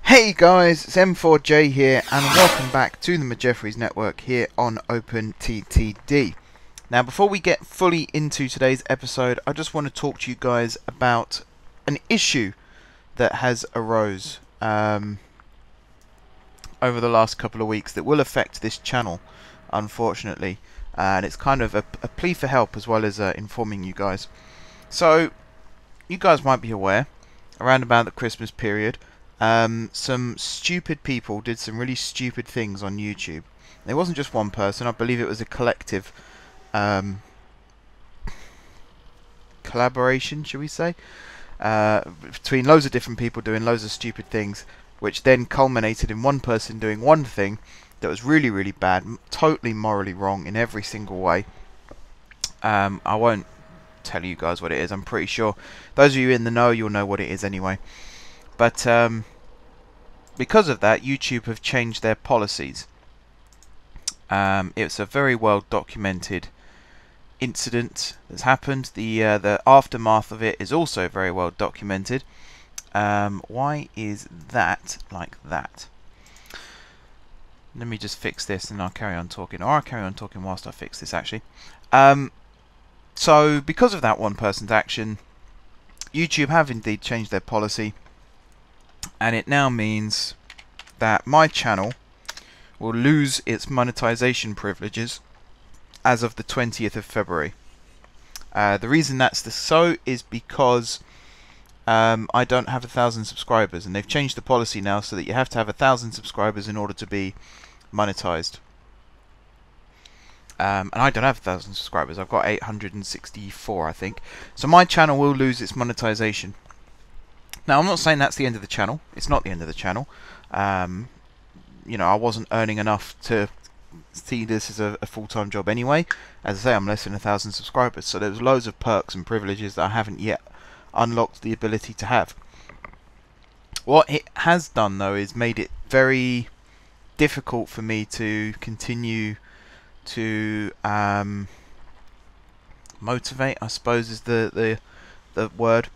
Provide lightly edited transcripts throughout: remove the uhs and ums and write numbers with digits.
Hey guys, it's M4J here and welcome back to the Jeffries Network here on OpenTTD. Now before we get fully into today's episode, I just want to talk to you guys about an issue that has arose over the last couple of weeks that will affect this channel, unfortunately. And it's kind of a plea for help as well as informing you guys. So, you guys might be aware, around about the Christmas period, some stupid people did some really stupid things on YouTube. And it wasn't just one person, I believe it was a collective collaboration, should we say, between loads of different people doing loads of stupid things, which then culminated in one person doing one thing that was really, really bad, totally morally wrong in every single way. I won't tell you guys what it is. I'm pretty sure those of you in the know, you'll know what it is anyway. But because of that, YouTube have changed their policies. It's a very well documented incident that's happened. The aftermath of it is also very well documented. Why is that like that? Let me just fix this and I'll carry on talking. Or I'll carry on talking whilst I fix this, actually. So, because of that one person's action, YouTube have indeed changed their policy. And it now means that my channel will lose its monetization privileges as of the 20th of February. The reason that's so is because I don't have 1,000 subscribers, and they've changed the policy now so that you have to have 1,000 subscribers in order to be monetized. And I don't have 1,000 subscribers. I've got 864, I think. So my channel will lose its monetization. Now, I'm not saying that's the end of the channel. It's not the end of the channel. You know, I wasn't earning enough to see this as a full-time job anyway. As I say, I'm less than 1,000 subscribers, so there's loads of perks and privileges that I haven't yet unlocked the ability to have. What it has done, though, is made it very difficult for me to continue to motivate, I suppose is the word.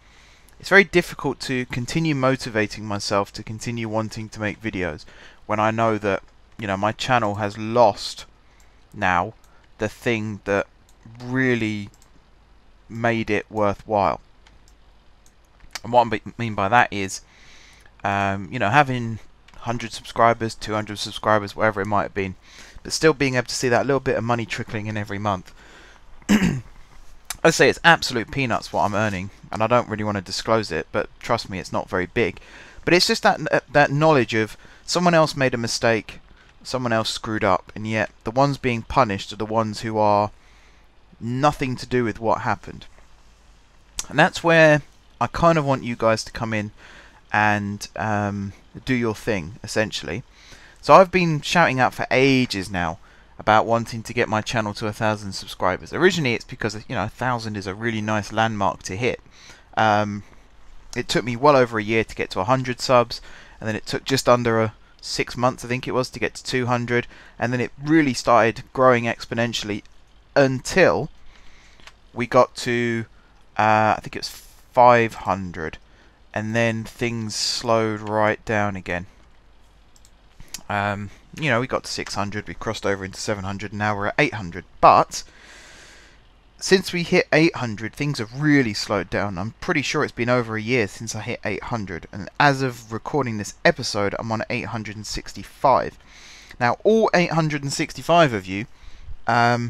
It's very difficult to continue motivating myself to continue wanting to make videos when I know that, you know, my channel has lost now the thing that really made it worthwhile. And what I mean by that is, you know, having 100 subscribers, 200 subscribers, whatever it might have been, but still being able to see that little bit of money trickling in every month. I say it's absolute peanuts what I'm earning, and I don't really want to disclose it, but trust me, it's not very big. But it's just that knowledge of someone else made a mistake, someone else screwed up, and yet the ones being punished are the ones who are nothing to do with what happened. And that's where I kind of want you guys to come in and do your thing, essentially. So I've been shouting out for ages now about wanting to get my channel to 1,000 subscribers. Originally it's because, you know, 1,000 is a really nice landmark to hit. It took me well over a year to get to 100 subs, and then it took just under 6 months, I think it was, to get to 200, and then it really started growing exponentially until we got to, I think it was 500, and then things slowed right down again. You know, we got to 600, we crossed over into 700, and now we're at 800. But since we hit 800, things have really slowed down. I'm pretty sure it's been over a year since I hit 800, and as of recording this episode, I'm on 865. Now, all 865 of you are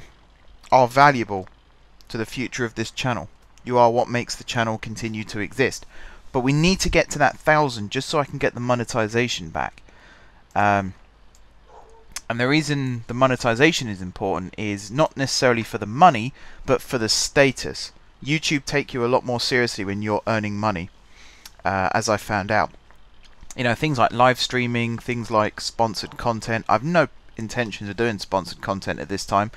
valuable to the future of this channel. You are what makes the channel continue to exist. But we need to get to that 1,000 just so I can get the monetization back. And the reason the monetization is important is not necessarily for the money, but for the status. YouTube take you a lot more seriously when you're earning money, as I found out. You know, things like live streaming, things like sponsored content. I've no intentions of doing sponsored content at this time,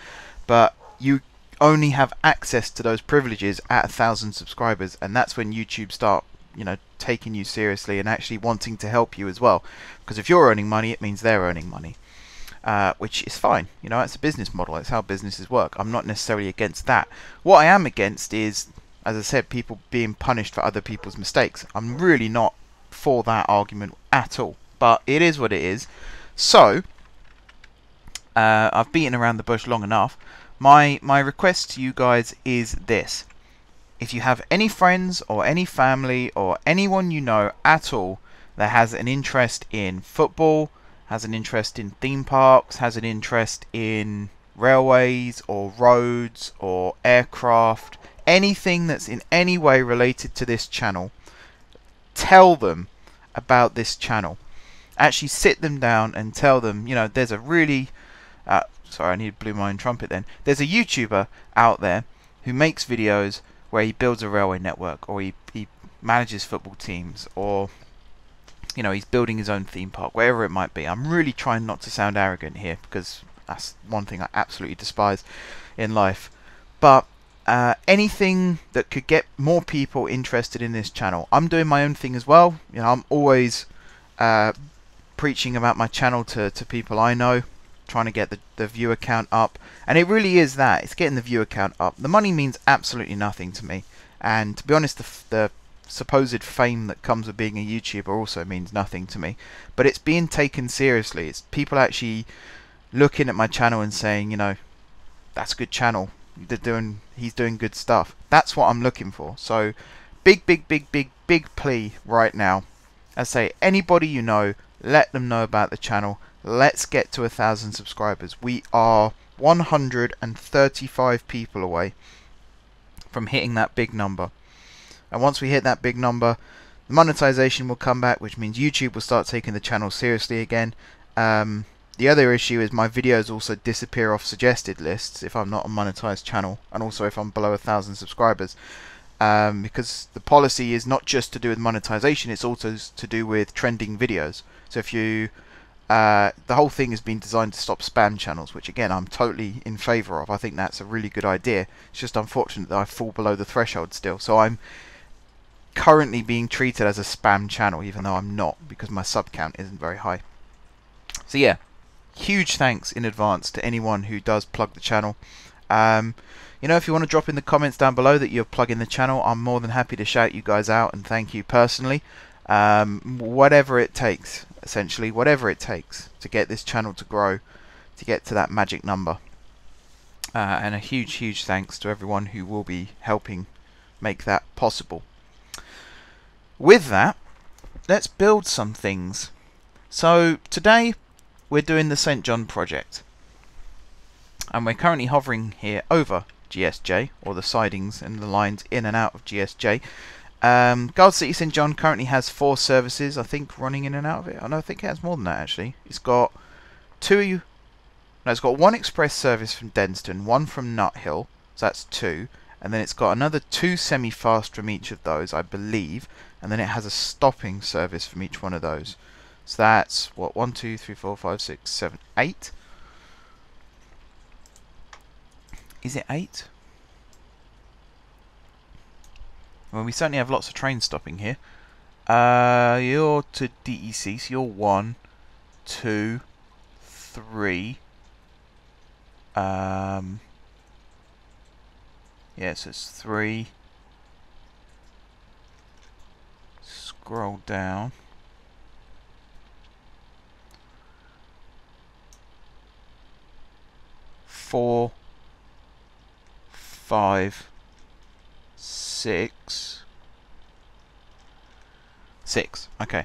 but you only have access to those privileges at 1,000 subscribers, and that's when YouTube start, you know, taking you seriously and actually wanting to help you as well. Because if you're earning money, it means they're earning money. Which is fine. You know, it's a business model. It's how businesses work. I'm not necessarily against that. What I am against is, as I said, people being punished for other people's mistakes. I'm really not for that argument at all. but it is what it is. So I've beaten around the bush long enough. My request to you guys is this: if you have any friends or any family or anyone you know at all that has an interest in football, has an interest in theme parks, has an interest in railways or roads or aircraft, anything that's in any way related to this channel, tell them about this channel. Actually sit them down and tell them, you know, there's a really sorry, I need to blow my own trumpet then. There's a YouTuber out there who makes videos where he builds a railway network, or he manages football teams, or you know, he's building his own theme park, wherever it might be. I'm really trying not to sound arrogant here, because that's one thing I absolutely despise in life. But anything that could get more people interested in this channel. I'm doing my own thing as well. You know, I'm always preaching about my channel to people I know, trying to get the viewer count up, and it really is that, it's getting the viewer count up. The money means absolutely nothing to me, and to be honest, the supposed fame that comes with being a YouTuber also means nothing to me, but it's being taken seriously. It's people actually looking at my channel and saying, you know, that's a good channel, he's doing good stuff. That's what I'm looking for. So big plea right now. I say, anybody you know, let them know about the channel. Let's get to 1,000 subscribers. We are 135 people away from hitting that big number. And once we hit that big number, the monetization will come back, which means YouTube will start taking the channel seriously again. The other issue is my videos also disappear off suggested lists if I'm not a monetized channel, and also if I'm below 1,000 subscribers. Because the policy is not just to do with monetization, it's also to do with trending videos. So if you the whole thing has been designed to stop spam channels, which again I'm totally in favour of. I think that's a really good idea. It's just unfortunate that I fall below the threshold still, so I'm currently being treated as a spam channel, even though I'm not, because my sub count isn't very high. So yeah, huge thanks in advance to anyone who does plug the channel. You know, if you want to drop in the comments down below that you're plugging the channel, I'm more than happy to shout you guys out and thank you personally. Whatever it takes, essentially, whatever it takes to get this channel to grow, to get to that magic number. And a huge thanks to everyone who will be helping make that possible. With that, let's build some things. So today we're doing the St. John project, and we're currently hovering here over GSJ, or the sidings and the lines in and out of GSJ. Gold City St. John currently has 4 services, I think, running in and out of it. I think it has more than that, actually. It's got it's got 1 express service from Denston, 1 from Nut Hill, so that's 2, and then it's got another 2 semi-fast from each of those, I believe, and then it has a stopping service from each one of those. So that's, what, 1, 2, 3, 4, 5, 6, 7, 8? Is it 8? Well, we certainly have lots of trains stopping here. You're to DEC, so you're 1, 2, 3. Yeah, so it's 3. Scroll down. Four, 5, 6. 6. Okay.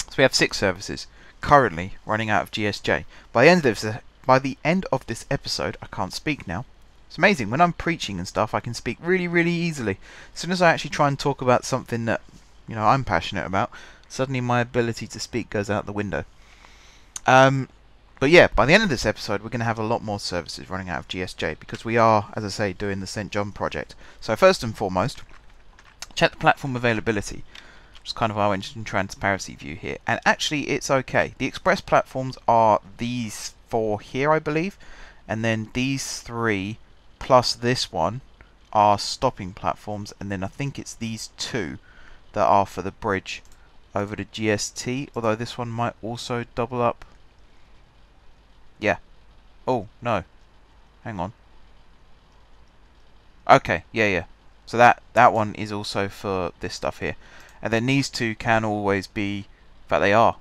So we have 6 services currently running out of GSJ. By the end of this episode, I can't speak now. It's amazing. When I'm preaching and stuff, I can speak really easily. As soon as I actually try and talk about something that, you know, I'm passionate about, suddenly my ability to speak goes out the window. But yeah, by the end of this episode, we're going to have a lot more services running out of GSJ, because we are, as I say, doing the St. John project. So first and foremost, check the platform availability, which is kind of our engine transparency view here. And actually, it's okay. The express platforms are these 4 here, I believe, and then these 3 plus this one are stopping platforms, and then I think it's these 2 that are for the bridge over to GST, although this one might also double up. Yeah. Oh, no. Hang on. Okay, yeah. So that one is also for this stuff here. And then these 2 can always be fact, they are.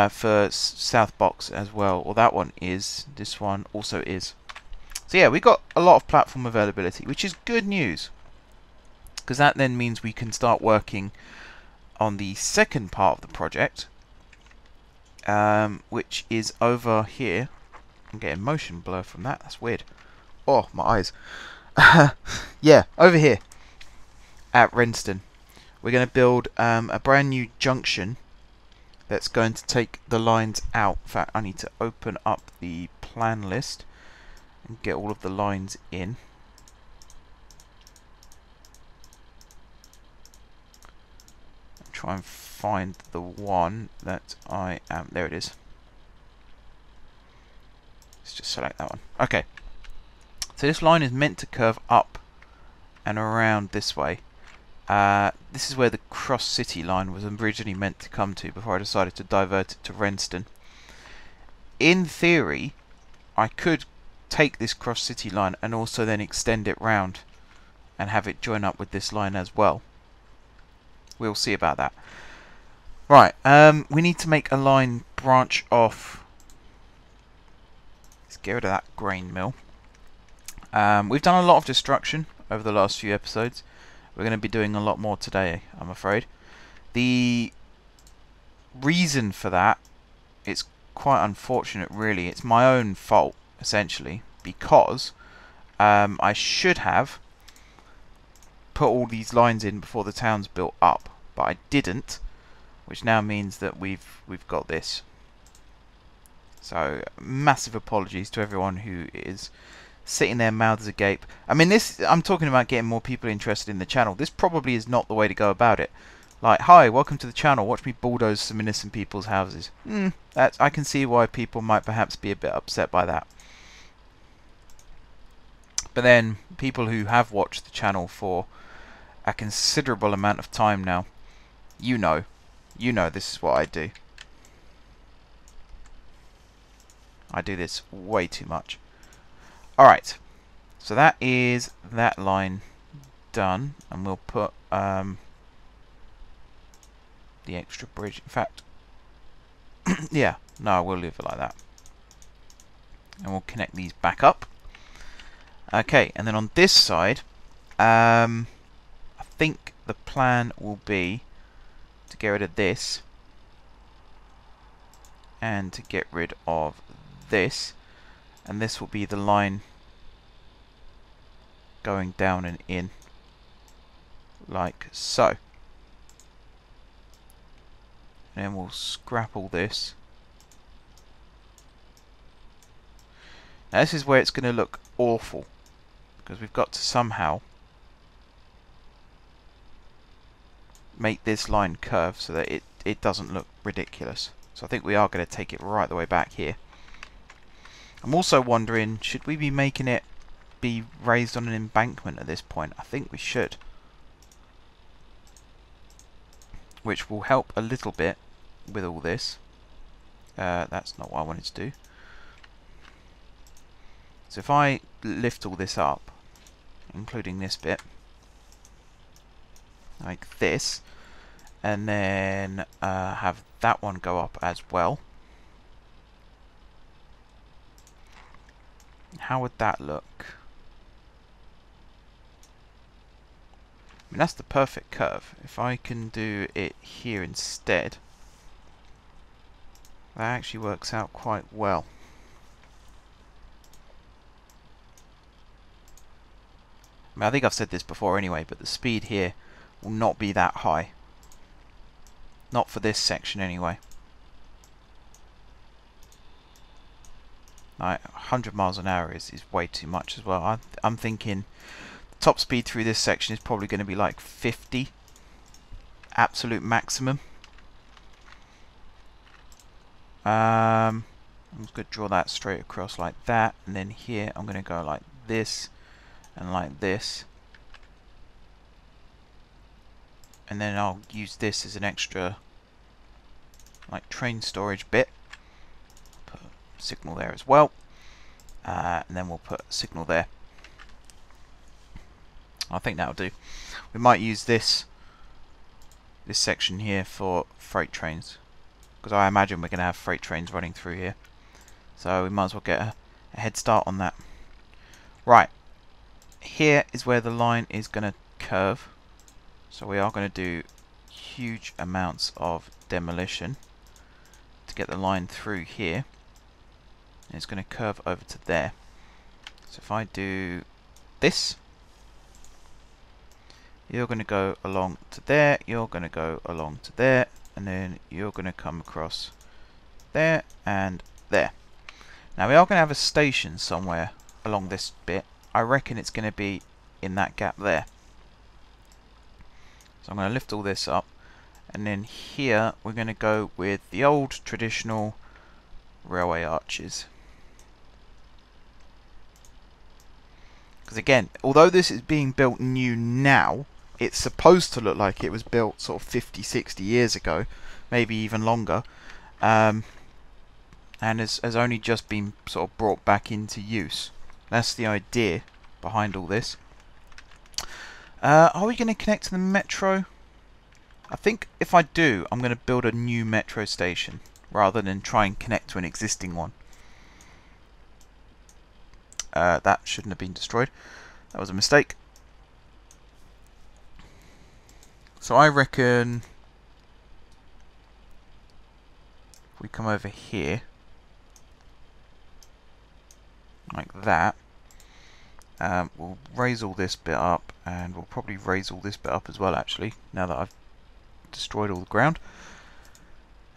For South Box as well, or that one is. This one also is. So yeah, we got a lot of platform availability, which is good news, because that then means we can start working on the second part of the project, which is over here. I'm getting motion blur from that. That's weird. Oh, my eyes. Yeah, over here at Renston, we're going to build a brand new junction that's going to take the lines out. In fact, I need to open up the plan list and get all of the lines in. Try and find the one that I am. There it is. Let's just select that one. Okay. So this line is meant to curve up and around this way. This is where the cross-city line was originally meant to come to before I decided to divert it to Renston. In theory, I could take this cross-city line and also then extend it round and have it join up with this line as well. We'll see about that. Right, we need to make a line branch off. Let's get rid of that grain mill. We've done a lot of destruction over the last few episodes. We're going to be doing a lot more today, I'm afraid. The reason for that, it's quite unfortunate really. It's my own fault, essentially, because I should have put all these lines in before the town's built up, but I didn't, which now means that we've got this. So massive apologies to everyone who is sitting there mouths agape. I mean, this, I'm talking about getting more people interested in the channel. This probably is not the way to go about it. Like, hi, welcome to the channel, watch me bulldoze some innocent people's houses. I can see why people might perhaps be a bit upset by that. But then, people who have watched the channel for a considerable amount of time now, you know this is what I do. I do this way too much. Alright, so that is that line done, and we'll put the extra bridge. In fact, yeah, no, we'll leave it like that. And we'll connect these back up. Okay, and then on this side, I think the plan will be to get rid of this and to get rid of this, and this will be the line going down and in like so. And then we'll scrap all this. Now this is where it's going to look awful, because we've got to somehow make this line curve so that it doesn't look ridiculous. So I think we are going to take it right the way back here. I'm also wondering, should we be making it be raised on an embankment at this point? I think we should. Which will help a little bit with all this. That's not what I wanted to do. So if I lift all this up, including this bit, like this, and then have that one go up as well. How would that look? I mean, that's the perfect curve. If I can do it here instead, that actually works out quite well. I mean, I think I've said this before anyway, but the speed here will not be that high. Not for this section anyway. Like 100 miles an hour is way too much as well. I'm thinking the top speed through this section is probably going to be like 50. Absolute maximum. I'm just going to draw that straight across like that, and then here I'm going to go like this and like this, and then I'll use this as an extra like train storage bit. Put a signal there as well, and then we'll put a signal there. I think that'll do. We might use this section here for freight trains, because I imagine we're going to have freight trains running through here. So we might as well get a head start on that. Right, here is where the line is going to curve. So we are going to do huge amounts of demolition to get the line through here. And it's going to curve over to there. So if I do this, you're going to go along to there, you're going to go along to there, and then you're going to come across there and there. Now we are going to have a station somewhere along this bit. I reckon it's going to be in that gap there. So I'm going to lift all this up, and then here we're going to go with the old traditional railway arches. Because again, although this is being built new now, it's supposed to look like it was built sort of 50, 60 years ago, maybe even longer, and has only just been sort of brought back into use. That's the idea behind all this. Are we going to connect to the metro? I think if I do, I'm going to build a new metro station rather than try and connect to an existing one. That shouldn't have been destroyed. That was a mistake. So I reckon if we come over here like that, we'll raise all this bit up, and we'll probably raise all this bit up as well, actually, now that I've destroyed all the ground.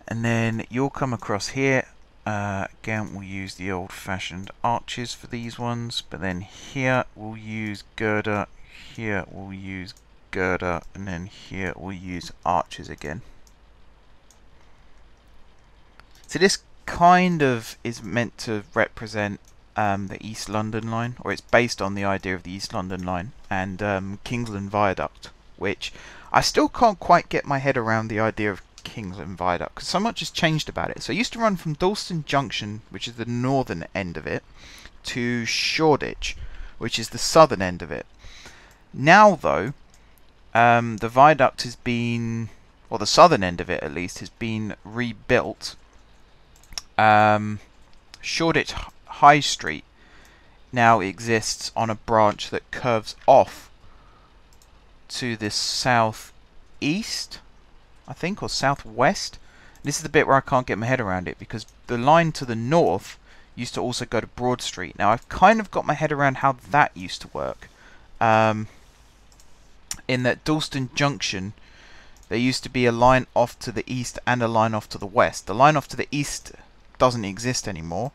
And then you'll come across here. Again, we'll use the old-fashioned arches for these ones, but then here we'll use girder, here we'll use girder, and then here we'll use arches again. So this kind of is meant to represent the East London line, or it's based on the idea of the East London line and Kingston Viaduct, which I still can't quite get my head around the idea of Kingston Viaduct, because so much has changed about it. So it used to run from Dalston Junction, which is the northern end of it, to Shoreditch, which is the southern end of it. Now though, the viaduct has been, or the southern end of it at least, has been rebuilt. Shoreditch High Street now exists on a branch that curves off to the southeast, I think, or southwest. This is the bit where I can't get my head around it, because the line to the north used to also go to Broad Street. Now I've kind of got my head around how that used to work. In that Dalston Junction, there used to be a line off to the east and a line off to the west. The line off to the east doesn't exist anymore,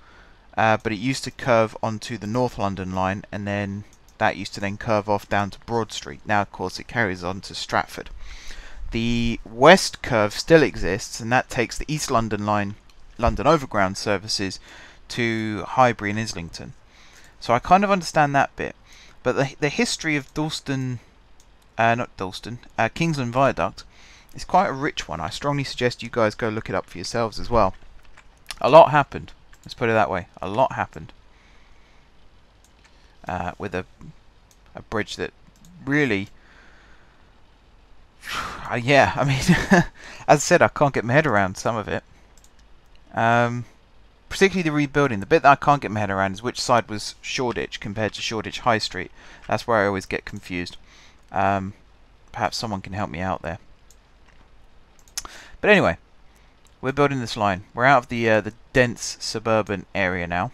but it used to curve onto the North London line, and then that used to then curve off down to Broad Street. Now of course it carries on to Stratford. The west curve still exists, and that takes the East London line, London Overground services, to Highbury and Islington. So I kind of understand that bit, but the history of Kingston Viaduct is quite a rich one. I strongly suggest you guys go look it up for yourselves as well. A lot happened, let's put it that way. A lot happened with a bridge that really, yeah, I mean, as I said, I can't get my head around some of it. Particularly the rebuilding. The bit that I can't get my head around is which side was Shoreditch compared to Shoreditch High Street. That's where I always get confused. Perhaps someone can help me out there. But anyway, we're building this line. We're out of the dense suburban area now,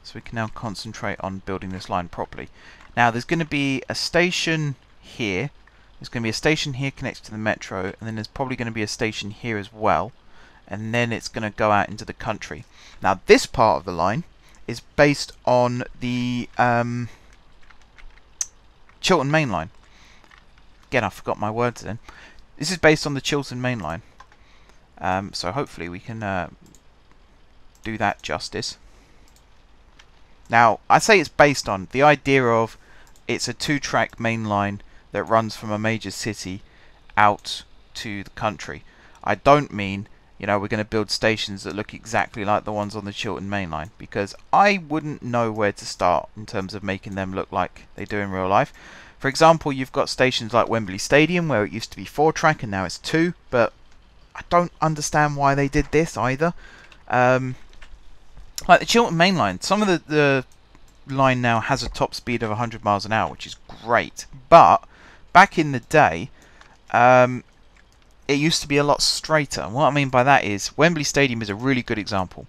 so we can now concentrate on building this line properly. Now there's going to be a station here. There's going to be a station here connected to the metro, and then there's probably going to be a station here as well, and then it's going to go out into the country. Now this part of the line is based on the Chiltern Main Line. Again, I forgot my words then. This is based on the Chiltern Main Line. So hopefully we can do that justice. Now, I say it's based on the idea of it's a two-track main line that runs from a major city out to the country. I don't mean, you know, we're going to build stations that look exactly like the ones on the Chiltern Main Line, because I wouldn't know where to start in terms of making them look like they do in real life. For example, you've got stations like Wembley Stadium, where it used to be 4-track and now it's 2, but I don't understand why they did this either. Like the Chiltern Main Line, some of the line now has a top speed of 100 miles an hour, which is great. But back in the day, it used to be a lot straighter. And what I mean by that is Wembley Stadium is a really good example.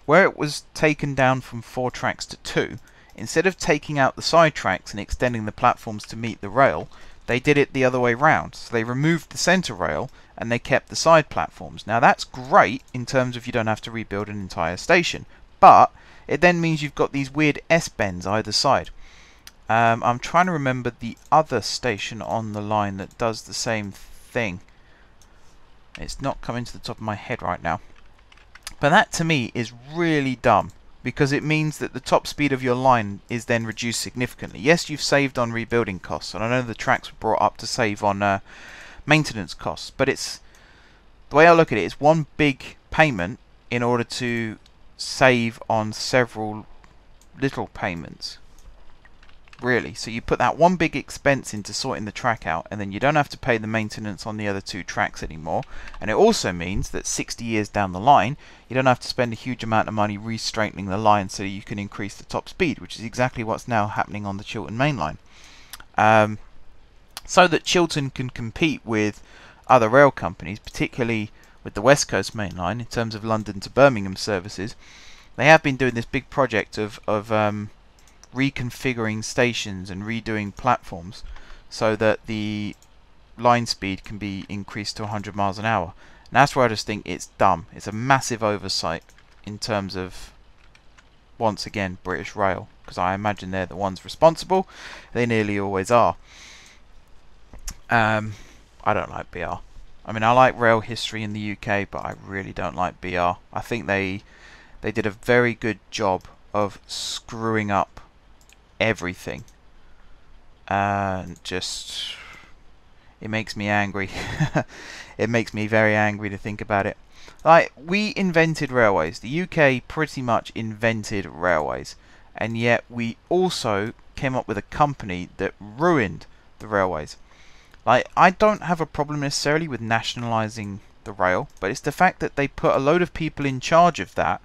Where it was taken down from 4 tracks to 2, instead of taking out the side tracks and extending the platforms to meet the rail, they did it the other way round. So they removed the centre rail and they kept the side platforms. Now that's great in terms of you don't have to rebuild an entire station, but it then means you've got these weird S-bends either side. I'm trying to remember the other station on the line that does the same thing. It's not coming to the top of my head right now. But that to me is really dumb, because it means that the top speed of your line is then reduced significantly. Yes, you've saved on rebuilding costs, and I know the tracks were brought up to save on maintenance costs, but it's the way I look at it, it's one big payment in order to save on several little payments, really. So you put that one big expense into sorting the track out, and then you don't have to pay the maintenance on the other 2 tracks anymore. And it also means that 60 years down the line, you don't have to spend a huge amount of money re-straightening the line so you can increase the top speed, which is exactly what's now happening on the Chiltern Main Line. So that Chiltern can compete with other rail companies, particularly with the West Coast Main Line in terms of London to Birmingham services. They have been doing this big project of reconfiguring stations and redoing platforms so that the line speed can be increased to 100 miles an hour. And that's where I just think it's dumb. It's a massive oversight in terms of, once again, British Rail, because I imagine they're the ones responsible. They nearly always are. I don't like BR. I mean, I like rail history in the UK, but I really don't like BR. I think they did a very good job of screwing up everything, and just it makes me angry. It makes me very angry to think about it. Like, we invented railways. The UK pretty much invented railways, and yet we also came up with a company that ruined the railways. Like, I don't have a problem necessarily with nationalising the rail, but it's the fact that they put a load of people in charge of that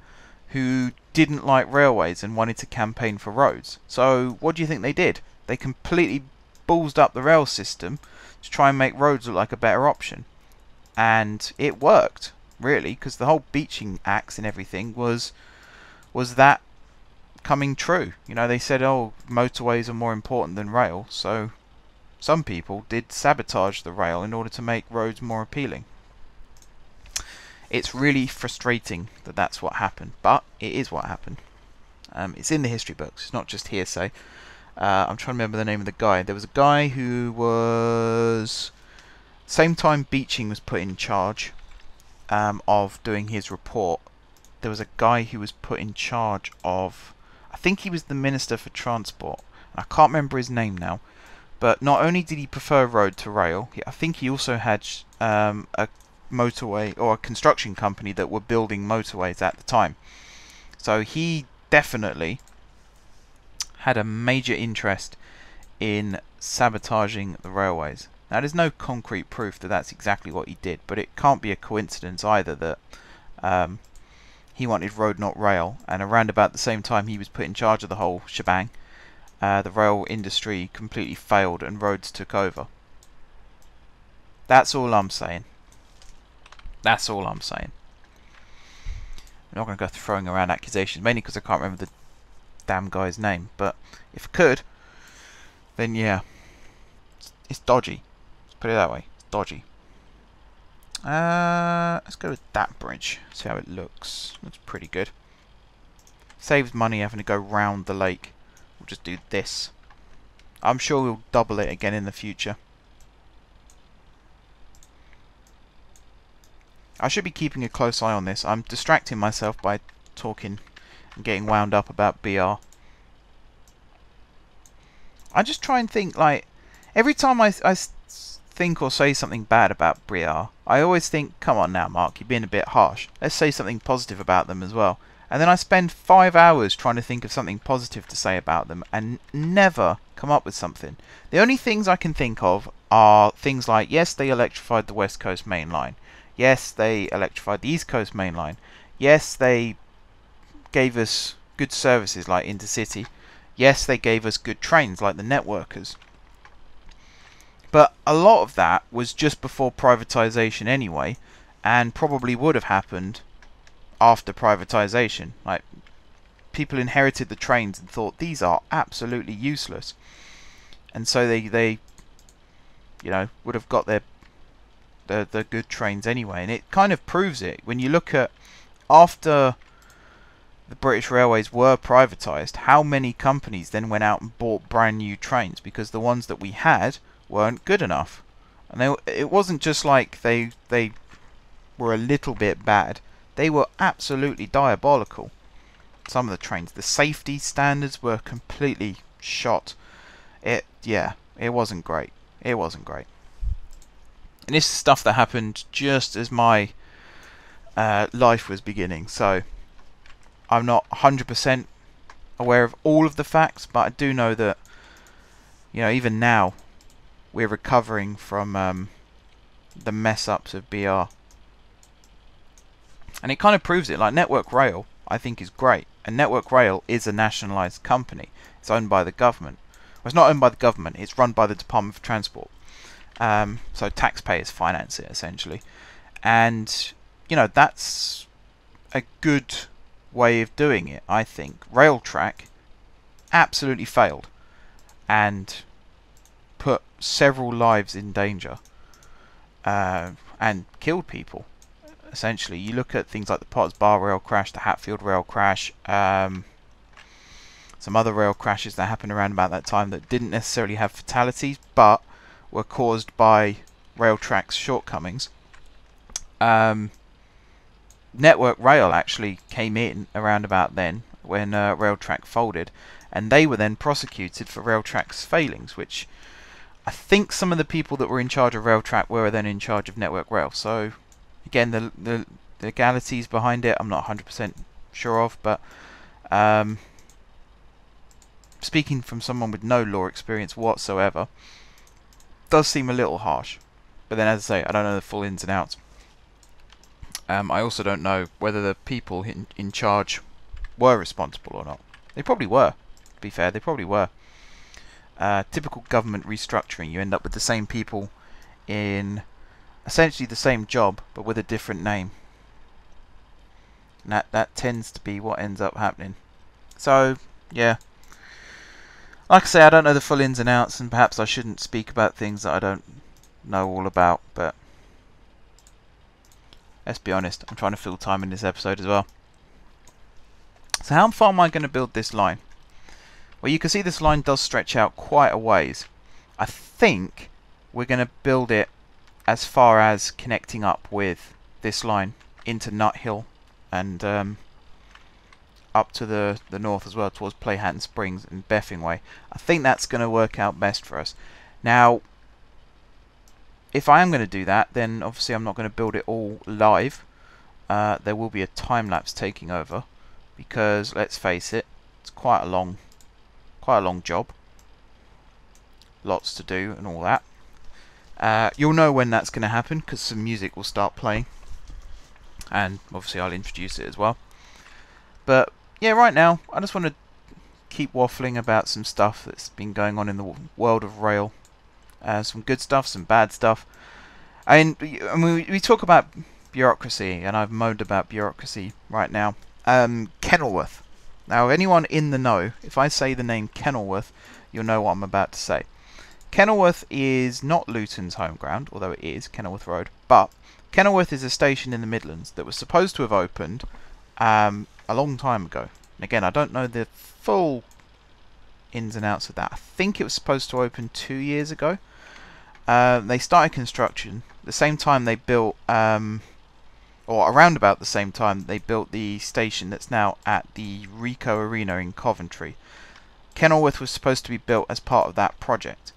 who didn't like railways and wanted to campaign for roads. So what do you think they did? They completely ballsed up the rail system to try and make roads look like a better option. And it worked, really, because the whole beaching acts and everything was that coming true. You know, they said, oh, motorways are more important than rail, so some people did sabotage the rail in order to make roads more appealing. It's really frustrating that that's what happened, but it is what happened. It's in the history books, it's not just hearsay. I'm trying to remember the name of the guy. There was a guy who was, same time Beeching was put in charge of doing his report, there was a guy who was put in charge of, I think he was the Minister for Transport. I can't remember his name now, but not only did he prefer road to rail, I think he also had a motorway or a construction company that were building motorways at the time. So he definitely had a major interest in sabotaging the railways. Now, there's no concrete proof that that's exactly what he did, but it can't be a coincidence either that he wanted road not rail, and around about the same time he was put in charge of the whole shebang, the rail industry completely failed and roads took over. That's all I'm saying. That's all I'm saying. I'm not going to go throwing around accusations, mainly because I can't remember the damn guy's name, but if I could, then yeah, it's dodgy. Let's put it that way. It's dodgy. Let's go with that bridge, see how it looks. Looks pretty good. Saves money having to go round the lake. We'll just do this. I'm sure we'll double it again in the future. I should be keeping a close eye on this. I'm distracting myself by talking and getting wound up about BR. I just try and think, like, every time I think or say something bad about BR, I always think, come on now, Mark, you're being a bit harsh. Let's say something positive about them as well. And then I spend 5 hours trying to think of something positive to say about them and never come up with something. The only things I can think of are things like, yes, they electrified the West Coast Main Line. Yes, they electrified the East Coast main line. Yes, they gave us good services like Intercity. Yes, they gave us good trains like the Networkers. But a lot of that was just before privatization anyway, and probably would have happened after privatization. Like, people inherited the trains and thought these are absolutely useless, and so they you know, would have got the good trains anyway. And it kind of proves it when you look at, after the British Railways were privatised, how many companies then went out and bought brand new trains because the ones that we had weren't good enough. And it wasn't just like they were a little bit bad, they were absolutely diabolical. Some of the trains, the safety standards were completely shot. It wasn't great. It wasn't great. And this is stuff that happened just as my life was beginning, so I'm not 100% aware of all of the facts, but I do know that, you know, even now we're recovering from the mess ups of BR. And it kind of proves it. Like, Network Rail, I think, is great. And Network Rail is a nationalised company. It's owned by the government. Well, it's not owned by the government. It's run by the Department of Transport. So taxpayers finance it, essentially. And, you know, that's a good way of doing it, I think. Railtrack absolutely failed and put several lives in danger and killed people. Essentially, you look at things like the Potts Bar rail crash, the Hatfield rail crash, some other rail crashes that happened around about that time that didn't necessarily have fatalities, but were caused by Railtrack's shortcomings. Network Rail actually came in around about then when Railtrack folded, and they were then prosecuted for Railtrack's failings, which I think some of the people that were in charge of Railtrack were then in charge of Network Rail. So again, the legalities behind it I'm not 100% sure of, but speaking from someone with no law experience whatsoever, does seem a little harsh. But then, as I say, I don't know the full ins and outs. I also don't know whether the people in charge were responsible or not. They probably were, to be fair, they probably were. Typical government restructuring, you end up with the same people in essentially the same job, but with a different name. And that tends to be what ends up happening. So, yeah. Like I say, I don't know the full ins and outs, and perhaps I shouldn't speak about things that I don't know all about, but let's be honest, I'm trying to fill time in this episode as well. So how far am I going to build this line? Well, you can see this line does stretch out quite a ways. I think we're going to build it as far as connecting up with this line into Nut Hill and up to the north as well, towards Playhatton Springs and Beffing Way. I think that's going to work out best for us. Now, if I am going to do that, then obviously I'm not going to build it all live. There will be a time-lapse taking over, because let's face it, it's quite a long job. Lots to do and all that. You'll know when that's going to happen, because some music will start playing, and obviously I'll introduce it as well. But yeah, right now I just want to keep waffling about some stuff that's been going on in the world of rail. Some good stuff, some bad stuff. And we talk about bureaucracy, and I've moaned about bureaucracy right now. Kenilworth. Now, anyone in the know, if I say the name Kenilworth, you'll know what I'm about to say. Kenilworth is not Luton's home ground, although it is, Kenilworth Road, but Kenilworth is a station in the Midlands that was supposed to have opened a long time ago. And again, I don't know the full ins and outs of that. I think it was supposed to open 2 years ago. They started construction the same time they built, or around about the same time they built the station that's now at the Ricoh Arena in Coventry. Kenilworth was supposed to be built as part of that project,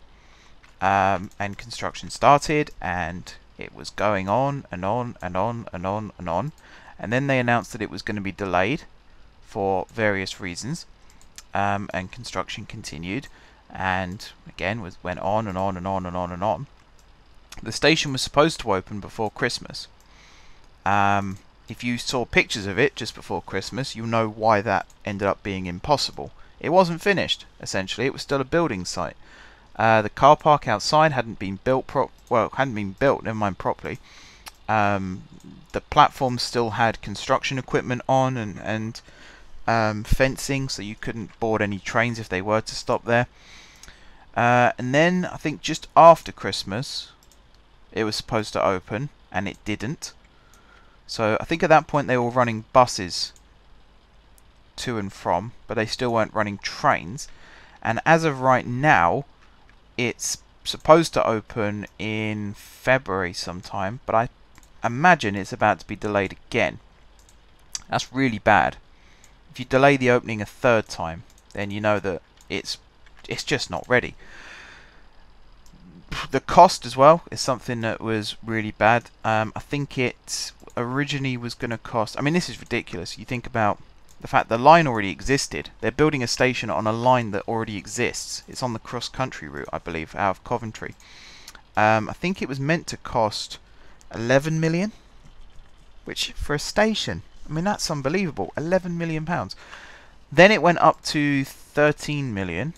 and construction started, and it was going on and on and on and on and on, and then they announced that it was going to be delayed for various reasons, and construction continued, and again went on and on and on and on and on. The station was supposed to open before Christmas, If you saw pictures of it just before Christmas, you'll know why that ended up being impossible. It wasn't finished, essentially. It was still a building site. The car park outside hadn't been built never mind properly. The platform still had construction equipment on and fencing, so you couldn't board any trains if they were to stop there. And then, I think just after Christmas, it was supposed to open, and it didn't. So I think at that point they were running buses to and from, but they still weren't running trains. And as of right now, it's supposed to open in February sometime, but I imagine it's about to be delayed again. That's really bad. If you delay the opening a third time, then you know that it's just not ready. The cost as well is something that was really bad. I think it originally was going to cost... I mean, this is ridiculous. You think about the fact the line already existed. They're building a station on a line that already exists. It's on the cross-country route, I believe, out of Coventry. I think it was meant to cost 11 million, which for a station, I mean, that's unbelievable. 11 million pounds. Then it went up to 13 million,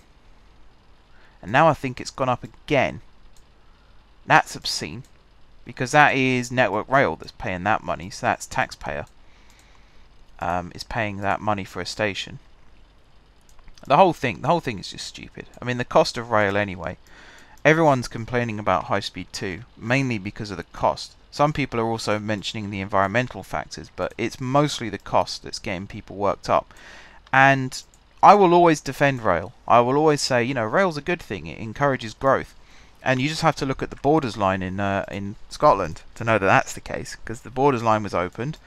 and now I think it's gone up again. That's obscene, because that is Network Rail that's paying that money, so that's taxpayer is paying that money for a station. The whole thing is just stupid. I mean, the cost of rail anyway. Everyone's complaining about High Speed 2, mainly because of the cost. Some people are also mentioning the environmental factors, but it's mostly the cost that's getting people worked up. And I will always defend rail. I will always say, you know, rail's a good thing. It encourages growth. And you just have to look at the Borders line in Scotland to know that that's the case, because the Borders line was opened,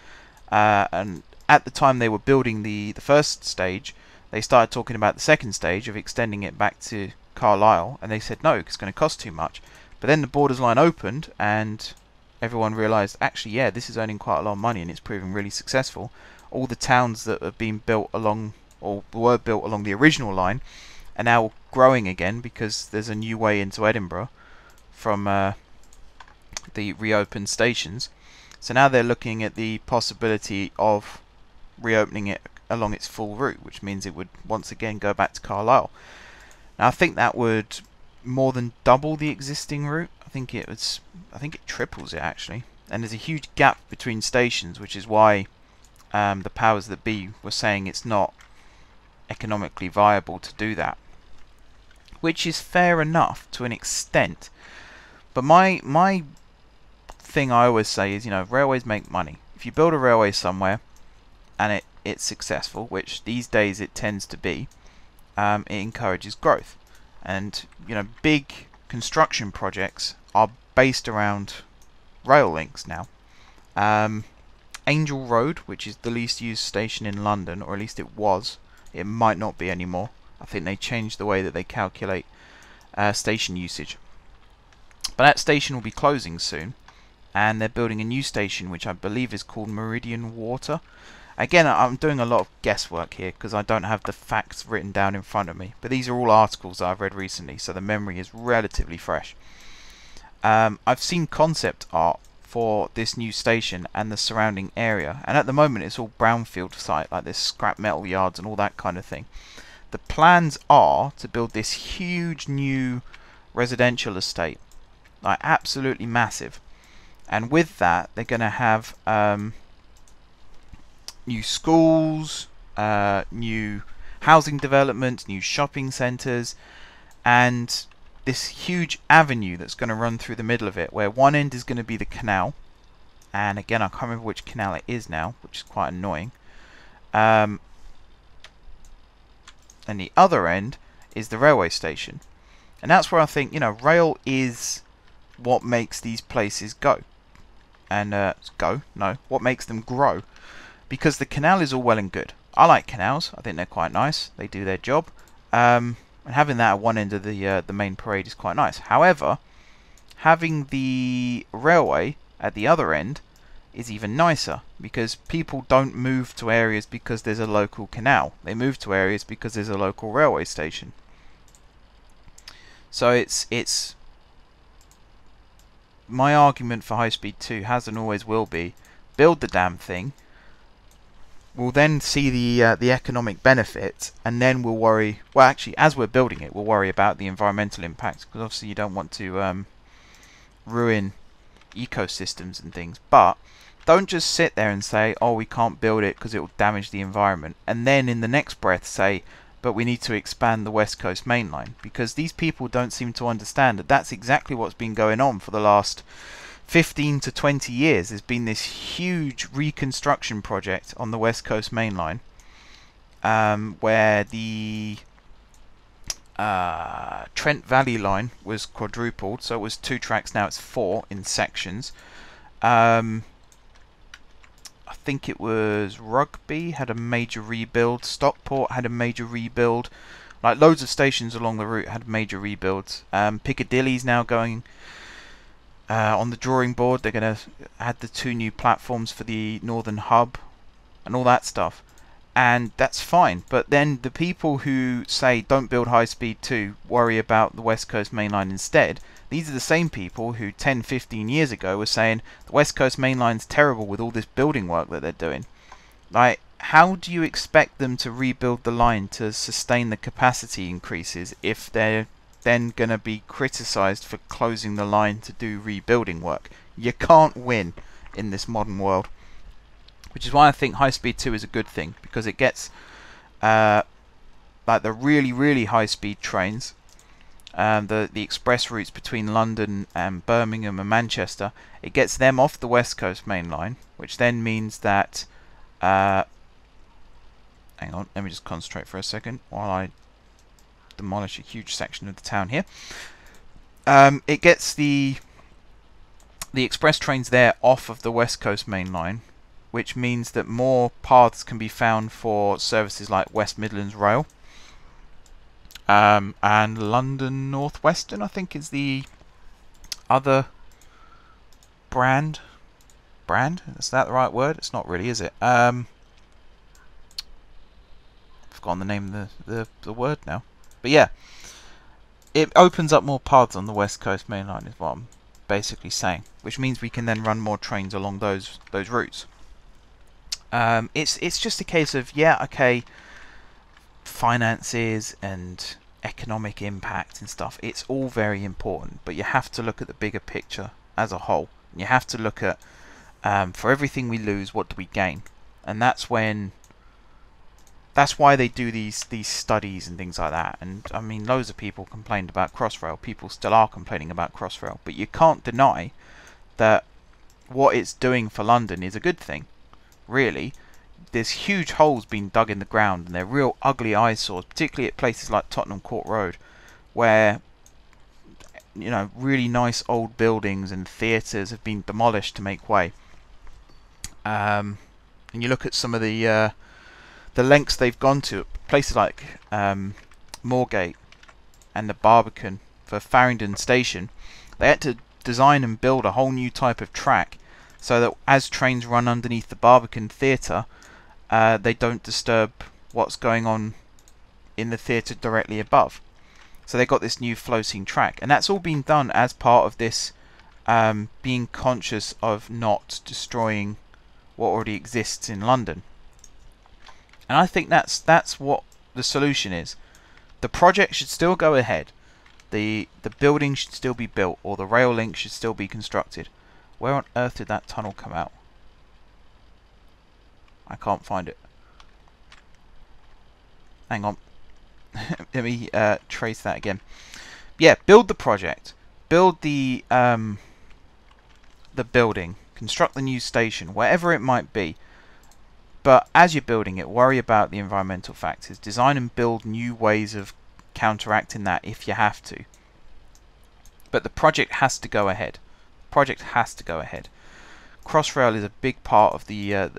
and at the time they were building the first stage, they started talking about the second stage of extending it back to Carlisle, and they said no, it's going to cost too much. But then the Borders line opened, and everyone realised, actually, yeah, this is earning quite a lot of money, and it's proving really successful. All the towns that have been built along, or were built along the original line, are now growing again because there's a new way into Edinburgh from the reopened stations. So now they're looking at the possibility of reopening it along its full route, which means it would once again go back to Carlisle. Now I think that would more than double the existing route. I think it triples it actually. And there's a huge gap between stations, which is why the powers that be were saying it's not economically viable to do that. Which is fair enough to an extent. But my thing I always say is, you know, railways make money. If you build a railway somewhere and it's successful, which these days it tends to be, it encourages growth. And, you know, big construction projects are based around rail links now. Angel Road, which is the least used station in London, or at least it was, it might not be anymore. I think they changed the way that they calculate station usage. But that station will be closing soon, and they're building a new station which I believe is called Meridian Water. Again, I'm doing a lot of guesswork here because I don't have the facts written down in front of me, but these are all articles that I've read recently, so the memory is relatively fresh. I've seen concept art for this new station and the surrounding area, and at the moment it's all brownfield site, like there's scrap metal yards and all that kind of thing. The plans are to build this huge new residential estate, like absolutely massive, and with that they're going to have new schools, new housing developments, new shopping centres, and this huge avenue that's going to run through the middle of it, where one end is going to be the canal, and again I can't remember which canal it is now, which is quite annoying, and the other end is the railway station. And that's where I think, you know, rail is what makes these places go. And, what makes them grow. Because the canal is all well and good. I like canals. I think they're quite nice. They do their job. And having that at one end of the main parade is quite nice. However, having the railway at the other end is even nicer, because people don't move to areas because there's a local canal. They move to areas because there's a local railway station. So it's my argument for High Speed 2 has and always will be build the damn thing. We'll then see the economic benefits, and then we'll worry. Well, actually, as we're building it, we'll worry about the environmental impacts, because obviously you don't want to ruin ecosystems and things. But don't just sit there and say, oh, we can't build it because it will damage the environment, and then in the next breath say, but we need to expand the West Coast Main Line, because these people don't seem to understand that that's exactly what's been going on for the last 15 to 20 years. There's been this huge reconstruction project on the West Coast Main Line, where the Trent Valley line was quadrupled, so it was 2 tracks, now it's 4 in sections. I think it was Rugby had a major rebuild, Stockport had a major rebuild, like loads of stations along the route had major rebuilds. Piccadilly's now going on the drawing board. They're going to add the 2 new platforms for the Northern Hub and all that stuff, and that's fine. But then the people who say don't build high speed 2, worry about the West Coast Main Line instead, these are the same people who 10-15 years ago were saying the West Coast Main Line's terrible with all this building work that they're doing. Like, how do you expect them to rebuild the line to sustain the capacity increases if they're then going to be criticised for closing the line to do rebuilding work? You can't win in this modern world, which is why I think high speed 2 is a good thing, because it gets like the really high speed trains, the express routes between London and Birmingham and Manchester, it gets them off the West Coast Main Line, which then means that hang on, let me just concentrate for a second while I demolish a huge section of the town here. It gets the express trains there off of the West Coast Main Line, which means that more paths can be found for services like West Midlands Rail, and London North Western, I think, is the other brand. Is that the right word? It's not really, is it? I've forgotten the name of the word now. But yeah, it opens up more paths on the West Coast Main Line, is what I'm basically saying, which means we can then run more trains along those routes. It's just a case of, yeah, okay, finances and economic impact and stuff, it's all very important, but you have to look at the bigger picture as a whole. You have to look at, for everything we lose, what do we gain? And that's why they do these studies and things like that. And I mean, loads of people complained about Crossrail. People still are complaining about Crossrail, but you can't deny that what it's doing for London is a good thing, really. There's huge holes being dug in the ground, and they're real ugly eyesores, particularly at places like Tottenham Court Road, where, you know, really nice old buildings and theatres have been demolished to make way. And you look at some of the lengths they've gone to at places like Moorgate and the Barbican for Farringdon Station. They had to design and build a whole new type of track so that as trains run underneath the Barbican Theatre, they don't disturb what's going on in the theatre directly above. So they got this new floating track, and that's all been done as part of this being conscious of not destroying what already exists in London. And I think that's what the solution is. The project should still go ahead. The building should still be built, or the rail link should still be constructed. Where on earth did that tunnel come out? I can't find it. Hang on. Let me trace that again. Yeah, build the project. Build the building. Construct the new station, wherever it might be. But as you're building it, worry about the environmental factors. Design and build new ways of counteracting that if you have to. But the project has to go ahead. Project has to go ahead. Crossrail is a big part of the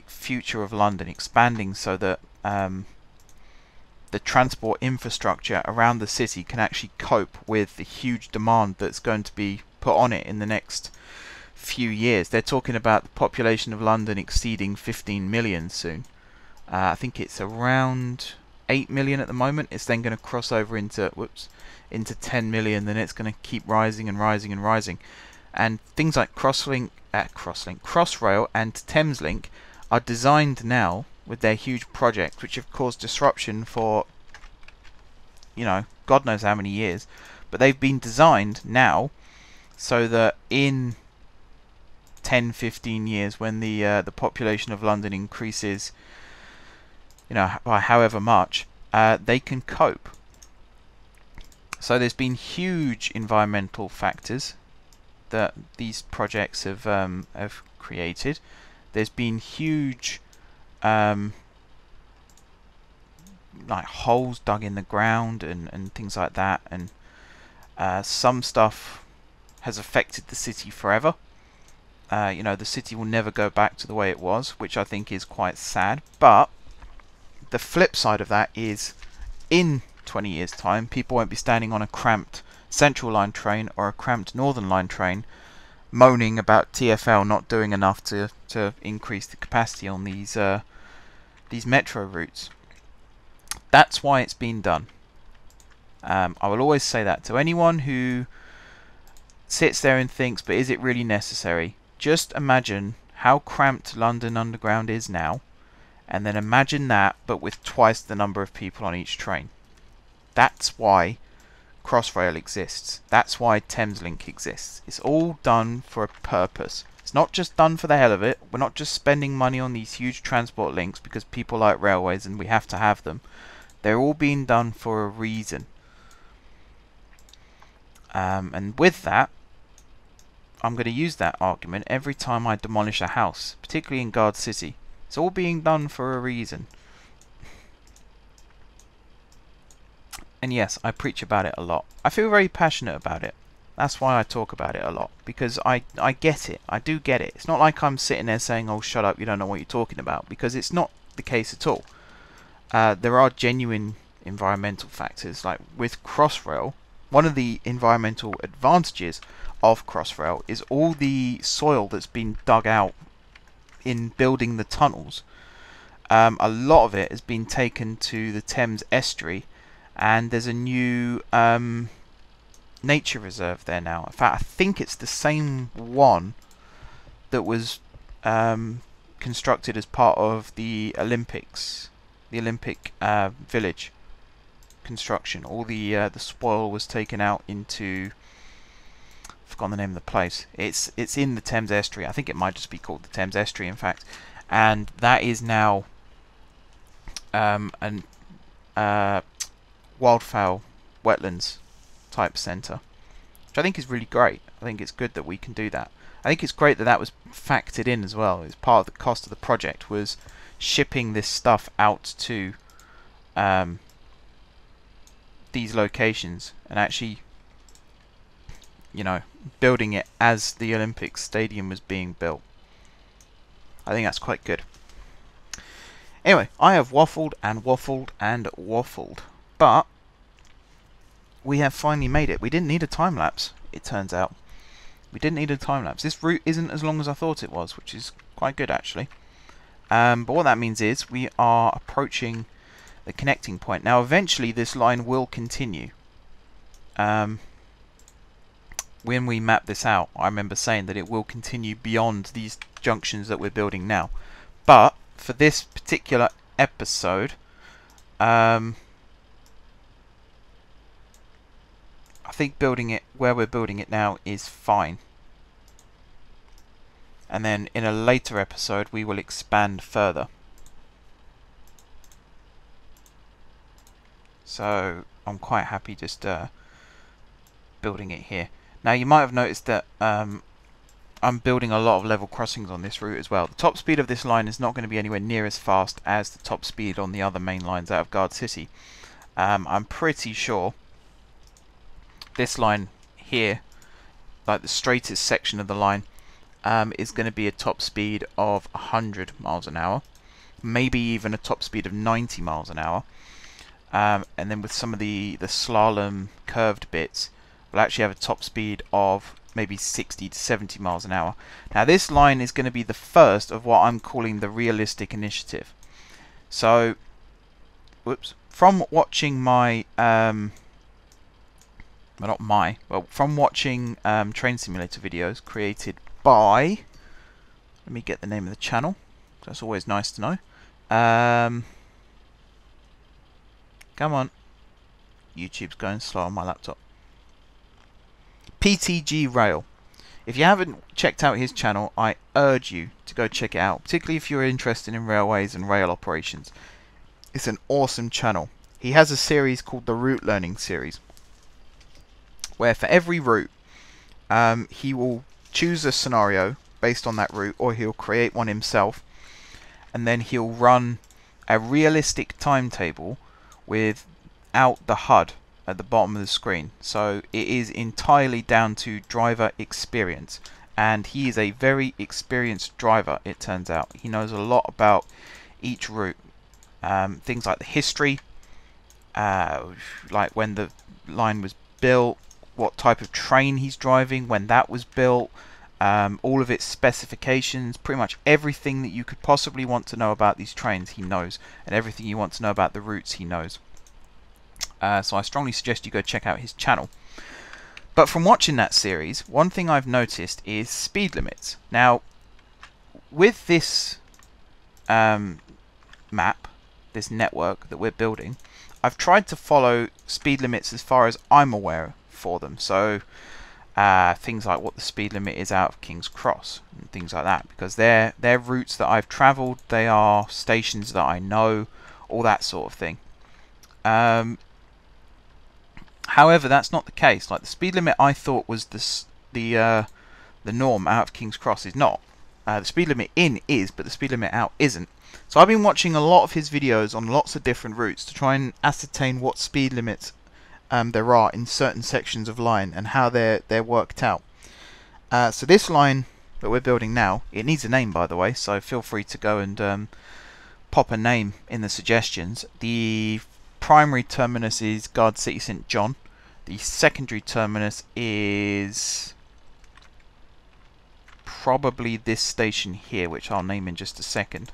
future of London, expanding so that the transport infrastructure around the city can actually cope with the huge demand that's going to be put on it in the next few years. They're talking about the population of London exceeding 15 million soon. I think it's around 8 million at the moment. It's then going to cross over into 10 million, then it's going to keep rising and rising and rising. And things like Crosslink Crossrail and Thameslink are designed now with their huge projects, which have caused disruption for, you know, God knows how many years, but they've been designed now so that in 10-15 years, when the population of London increases, you know, by however much, they can cope. So there's been huge environmental factors that these projects have created. There's been huge like holes dug in the ground and things like that, and some stuff has affected the city forever. You know, the city will never go back to the way it was, which I think is quite sad. But the flip side of that is, in 20 years' time, people won't be standing on a cramped Central Line train or a cramped Northern Line train moaning about TfL not doing enough to increase the capacity on these metro routes. That's why it's been done. I will always say that to anyone who sits there and thinks, but is it really necessary? Just imagine how cramped London Underground is now, and then imagine that, but with twice the number of people on each train. That's why Crossrail exists. That's why Thameslink exists. It's all done for a purpose. It's not just done for the hell of it. We're not just spending money on these huge transport links because people like railways and we have to have them. They're all being done for a reason. And with that, I'm going to use that argument every time I demolish a house, particularly in Guard City. It's all being done for a reason. And yes, I preach about it a lot. I feel very passionate about it. That's why I talk about it a lot, because I get it. I do get it. It's not like I'm sitting there saying, oh, shut up, you don't know what you're talking about, because it's not the case at all. There are genuine environmental factors. Like with Crossrail, one of the environmental advantages of Crossrail is all the soil that's been dug out in building the tunnels. A lot of it has been taken to the Thames estuary, and there's a new nature reserve there now. In fact, I think it's the same one that was constructed as part of the Olympics, the Olympic village construction. All the spoil was taken out into, I've forgotten the name of the place. It's in the Thames estuary. I think it might just be called the Thames estuary, in fact, and that is now wildfowl wetlands type centre, which I think is really great. I think it's good that we can do that. I think it's great that that was factored in as well. It's part of the cost of the project, was shipping this stuff out to these locations and actually, you know, building it as the Olympic Stadium was being built. I think that's quite good. Anyway, I have waffled and waffled and waffled, but we have finally made it. We didn't need a time lapse, it turns out. We didn't need a time lapse. This route isn't as long as I thought it was, which is quite good actually. But what that means is we are approaching the connecting point. Now eventually this line will continue. When we map this out, I remember saying that it will continue beyond these junctions that we're building now. But for this particular episode, I think building it where we're building it now is fine. And then in a later episode we will expand further. So I'm quite happy just building it here. Now you might have noticed that I'm building a lot of level crossings on this route as well. The top speed of this line is not going to be anywhere near as fast as the top speed on the other main lines out of Guard City. I'm pretty sure this line here, like the straightest section of the line, is going to be a top speed of 100 miles an hour, maybe even a top speed of 90 miles an hour. And then with some of the slalom curved bits, we'll actually have a top speed of maybe 60 to 70 miles an hour. Now this line is going to be the first of what I'm calling the realistic initiative. So, whoops, from watching my from watching Train Simulator videos created by Let me get the name of the channel. That's always nice to know. Come on. YouTube's going slow on my laptop. PTG Rail. If you haven't checked out his channel, I urge you to go check it out, particularly if you're interested in railways and rail operations. It's an awesome channel. He has a series called the Route Learning Series, where for every route, he will choose a scenario based on that route, or he'll create one himself, and then he'll run a realistic timetable without the HUD at the bottom of the screen. So it is entirely down to driver experience, and he is a very experienced driver, it turns out. He knows a lot about each route, things like the history, like when the line was built, what type of train he's driving, when that was built, all of its specifications, pretty much everything that you could possibly want to know about these trains he knows, and everything you want to know about the routes he knows. So I strongly suggest you go check out his channel. But from watching that series, one thing I've noticed is speed limits. Now, with this map, this network that we're building, I've tried to follow speed limits as far as I'm aware for them. So things like what the speed limit is out of King's Cross and things like that, because they're routes that I've travelled, they are stations that I know, all that sort of thing. However, that's not the case. Like, the speed limit I thought was the norm out of King's Cross is not. The speed limit in is, but the speed limit out isn't. So I've been watching a lot of his videos on lots of different routes to try and ascertain what speed limits there are in certain sections of line and how they're worked out. So this line that we're building now, it needs a name, by the way, so feel free to go and pop a name in the suggestions. The primary terminus is Guard City St. John. The secondary terminus is probably this station here, which I'll name in just a second.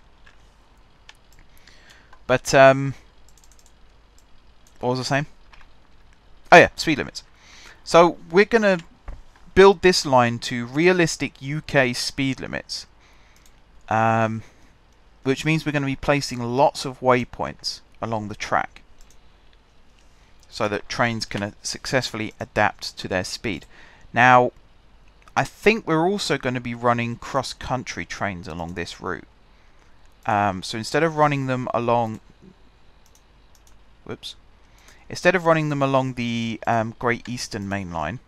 But what was I saying? Oh yeah, speed limits. So we're gonna build this line to realistic UK speed limits, which means we're going to be placing lots of waypoints along the track, so that trains can successfully adapt to their speed. Now, I think we're also going to be running cross-country trains along this route. So instead of running them along, instead of running them along the Great Eastern Main Line,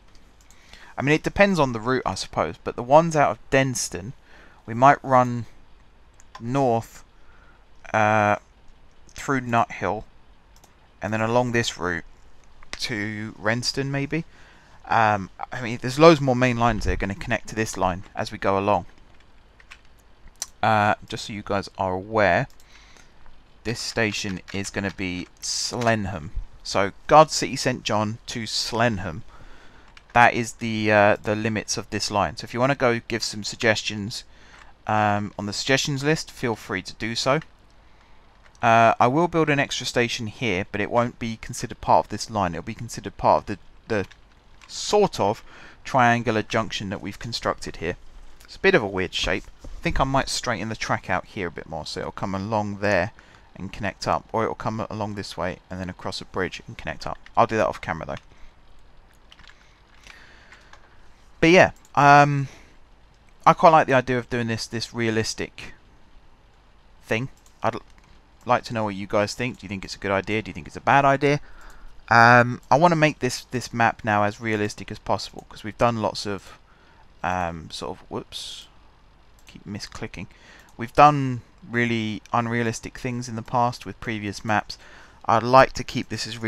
I mean, it depends on the route, I suppose, but the ones out of Denston, we might run north through Nut Hill, and then along this route to Renston, maybe. I mean, there's loads more main lines that are going to connect to this line as we go along. Just so you guys are aware, this station is going to be Slenham. So Guard City St. John to Slenham. That is the limits of this line. So if you want to go give some suggestions on the suggestions list, feel free to do so. I will build an extra station here, but it won't be considered part of this line. It'll be considered part of the sort of triangular junction that we've constructed here. It's a bit of a weird shape. I think I might straighten the track out here a bit more, so it'll come along there and connect up, or it'll come along this way and then across a bridge and connect up. I'll do that off camera though. But yeah, I quite like the idea of doing this realistic thing. I'd like to know what you guys think. Do you think it's a good idea? Do you think it's a bad idea? I want to make this map now as realistic as possible, because we've done lots of sort of, whoops, keep misclicking. We've done really unrealistic things in the past with previous maps. I'd like to keep this as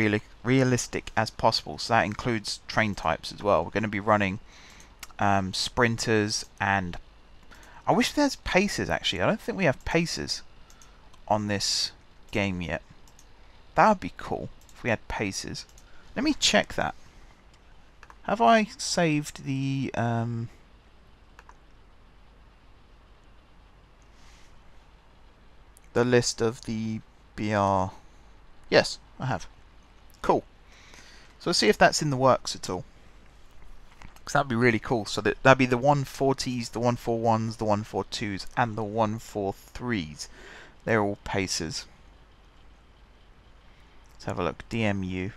realistic as possible, so that includes train types as well. We're going to be running sprinters, and I wish there's pacers actually. I don't think we have pacers on this game yet. That would be cool if we had pacers. Let me check that. Have I saved the list of the BR? Yes, I have. Cool. So let's see if that's in the works at all, because that'd be really cool. So that'd be the 140s, the 141s, the 142s, and the 143s. They're all pacers. Let's have a look. DMU.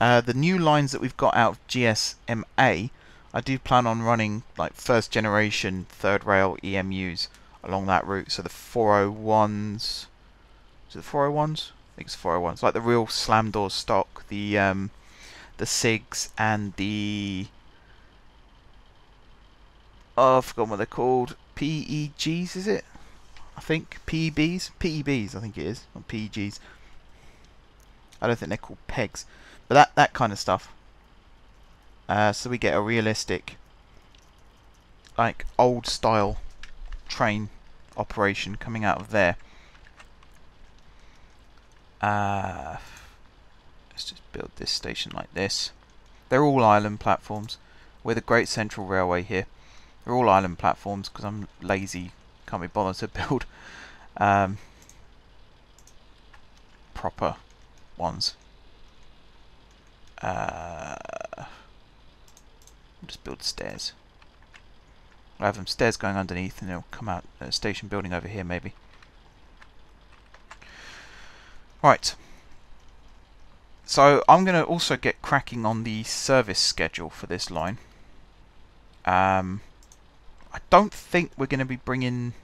The new lines that we've got out of GSMA, I do plan on running like first generation third rail EMUs along that route. So the 401s, is it the 401s? I think it's 401s, like the real slam door stock, the SIGs and the, oh, I've forgotten what they're called, PEGs, is it? I think PEBs, I think it is, not PEGs. I don't think they're called pegs, but that kind of stuff. So we get a realistic, like old style train operation coming out of there. Let's just build this station like this. They're all island platforms. We're the Great Central Railway here. They're all island platforms because I'm lazy, can't be bothered to build proper ones. I'll just build stairs. I'll have them stairs going underneath and they'll come out a station building over here maybe. Right. So I'm going to also get cracking on the service schedule for this line. I don't think we're going to be bringing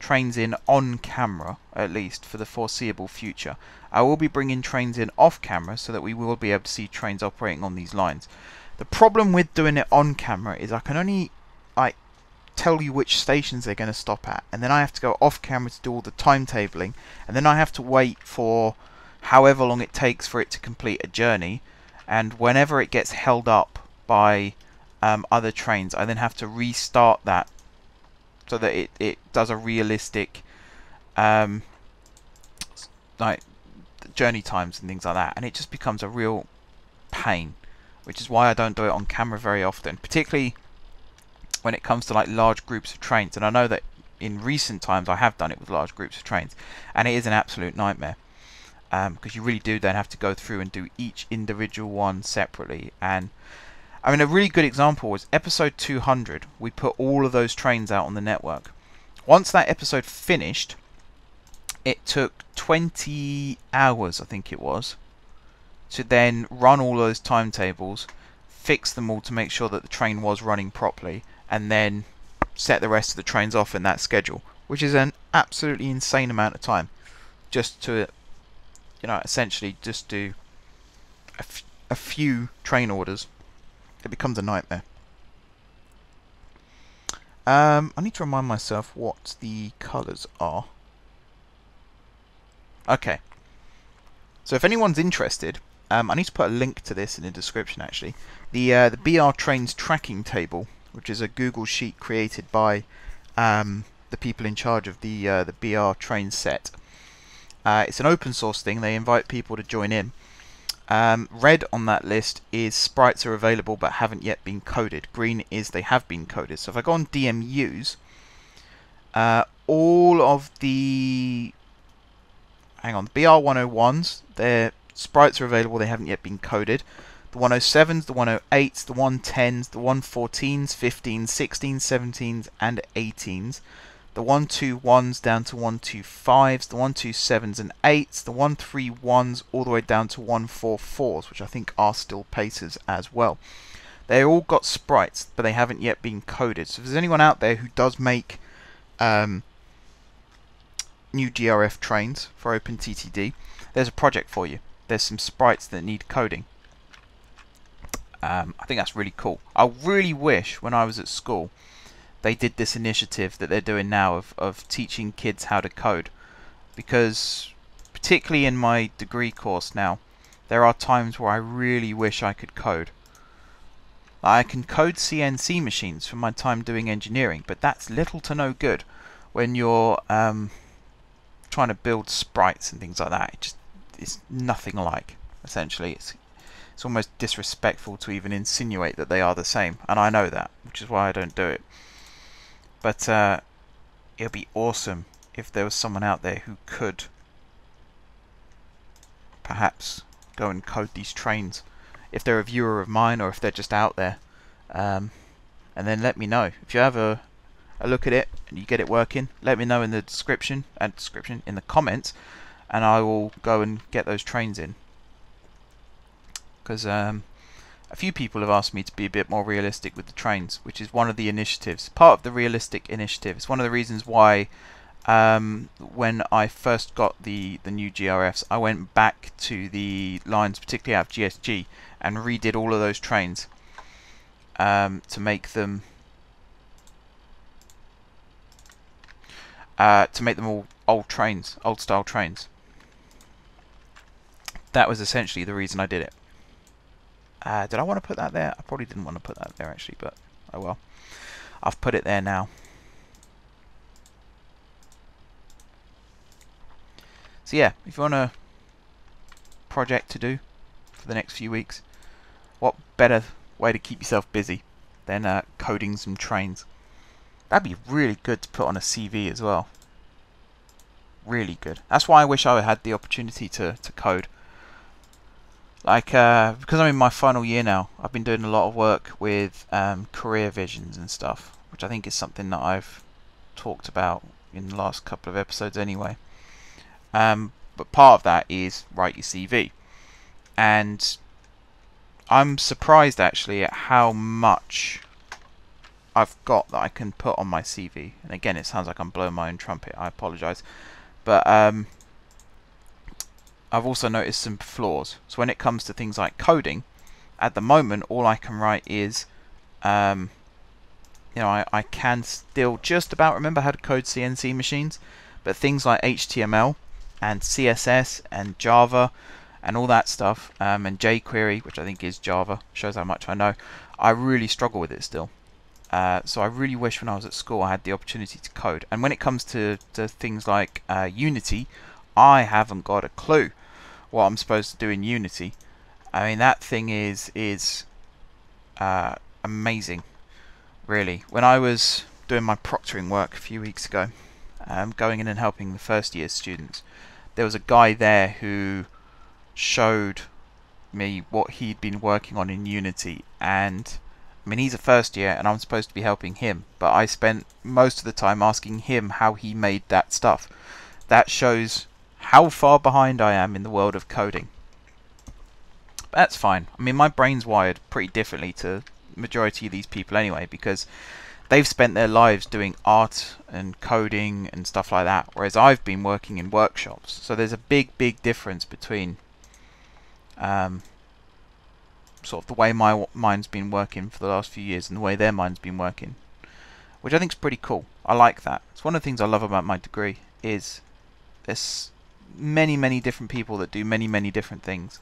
trains in on camera, at least for the foreseeable future. I will be bringing trains in off camera so that we will be able to see trains operating on these lines. The problem with doing it on camera is I can only tell you which stations they're going to stop at, and then I have to go off camera to do all the timetabling, and then I have to wait for however long it takes for it to complete a journey, and whenever it gets held up by other trains, I then have to restart that so that it does a realistic like journey times and things like that, and it just becomes a real pain, which is why I don't do it on camera very often, particularly when it comes to like large groups of trains. And I know that in recent times I have done it with large groups of trains, and it is an absolute nightmare because you really do then have to go through and do each individual one separately. And I mean, a really good example was episode 200. We put all of those trains out on the network. Once that episode finished, it took 20 hours, I think it was, to then run all those timetables, fix them all to make sure that the train was running properly, and then set the rest of the trains off in that schedule, which is an absolutely insane amount of time just to, you know, essentially just do a few train orders. It becomes a nightmare. I need to remind myself what the colours are. Okay, so if anyone's interested, I need to put a link to this in the description actually. The BR Trains tracking table, which is a Google sheet created by the people in charge of the BR Train set. It's an open source thing. They invite people to join in. Red on that list is sprites are available but haven't yet been coded. Green is they have been coded. So if I go on DMUs, all of the the BR101s, their sprites are available, they haven't yet been coded. The 107s, the 108s, the 110s, the 114s, 15s, 16s, 17s, and 18s. The 121s down to 125s, the 127s and 8s, the 131s all the way down to 144s, which I think are still pacers as well. They all got sprites, but they haven't yet been coded. So if there's anyone out there who does make new GRF trains for OpenTTD, there's a project for you. There's some sprites that need coding. I think that's really cool. I really wish when I was at school they did this initiative that they're doing now of teaching kids how to code, because particularly in my degree course now, there are times where I really wish I could code. I can code CNC machines from my time doing engineering, but that's little to no good when you're trying to build sprites and things like that. It's nothing like. Essentially, it's almost disrespectful to even insinuate that they are the same, and I know that, which is why I don't do it. But it would be awesome if there was someone out there who could perhaps go and code these trains. If they're a viewer of mine, or if they're just out there, and then let me know. If you have a look at it and you get it working, let me know in the description in the comments, and I will go and get those trains in. Because a few people have asked me to be a bit more realistic with the trains, which is one of the initiatives, part of the realistic initiative. It's one of the reasons why when I first got the new GRFs, I went back to the lines, particularly out of GSG, and redid all of those trains to make them all old trains, old style trains. That was essentially the reason I did it. Did I want to put that there? I probably didn't want to put that there actually, but oh well. I've put it there now. So yeah, if you want a project to do for the next few weeks, what better way to keep yourself busy than coding some trains? That'd be really good to put on a CV as well. Really good. That's why I wish I had the opportunity to code. Like, because I'm in my final year now, I've been doing a lot of work with career visions and stuff, which I think is something that I've talked about in the last couple of episodes anyway. But part of that is write your CV. And I'm surprised actually at how much I've got that I can put on my CV. And again, it sounds like I'm blowing my own trumpet. I apologise. But I've also noticed some flaws. So when it comes to things like coding, at the moment, all I can write is, you know, I can still just about remember how to code CNC machines, but things like HTML and CSS and Java and all that stuff, and jQuery, which I think is Java, shows how much I know, I really struggle with it still. So I really wish when I was at school I had the opportunity to code. And when it comes to things like Unity, I haven't got a clue what I'm supposed to do in Unity. I mean, that thing is amazing, really. When I was doing my proctoring work a few weeks ago, going in and helping the first year students, there was a guy there who showed me what he'd been working on in Unity, and I mean, he's a first year and I'm supposed to be helping him, but I spent most of the time asking him how he made that stuff. That shows how far behind I am in the world of coding. But that's fine. I mean, my brain's wired pretty differently to the majority of these people anyway, because they've spent their lives doing art and coding and stuff like that, whereas I've been working in workshops. So there's a big difference between sort of the way my mind's been working for the last few years and the way their mind's been working, which I think is pretty cool. I like that. It's one of the things I love about my degree, is there's many different people that do many different things,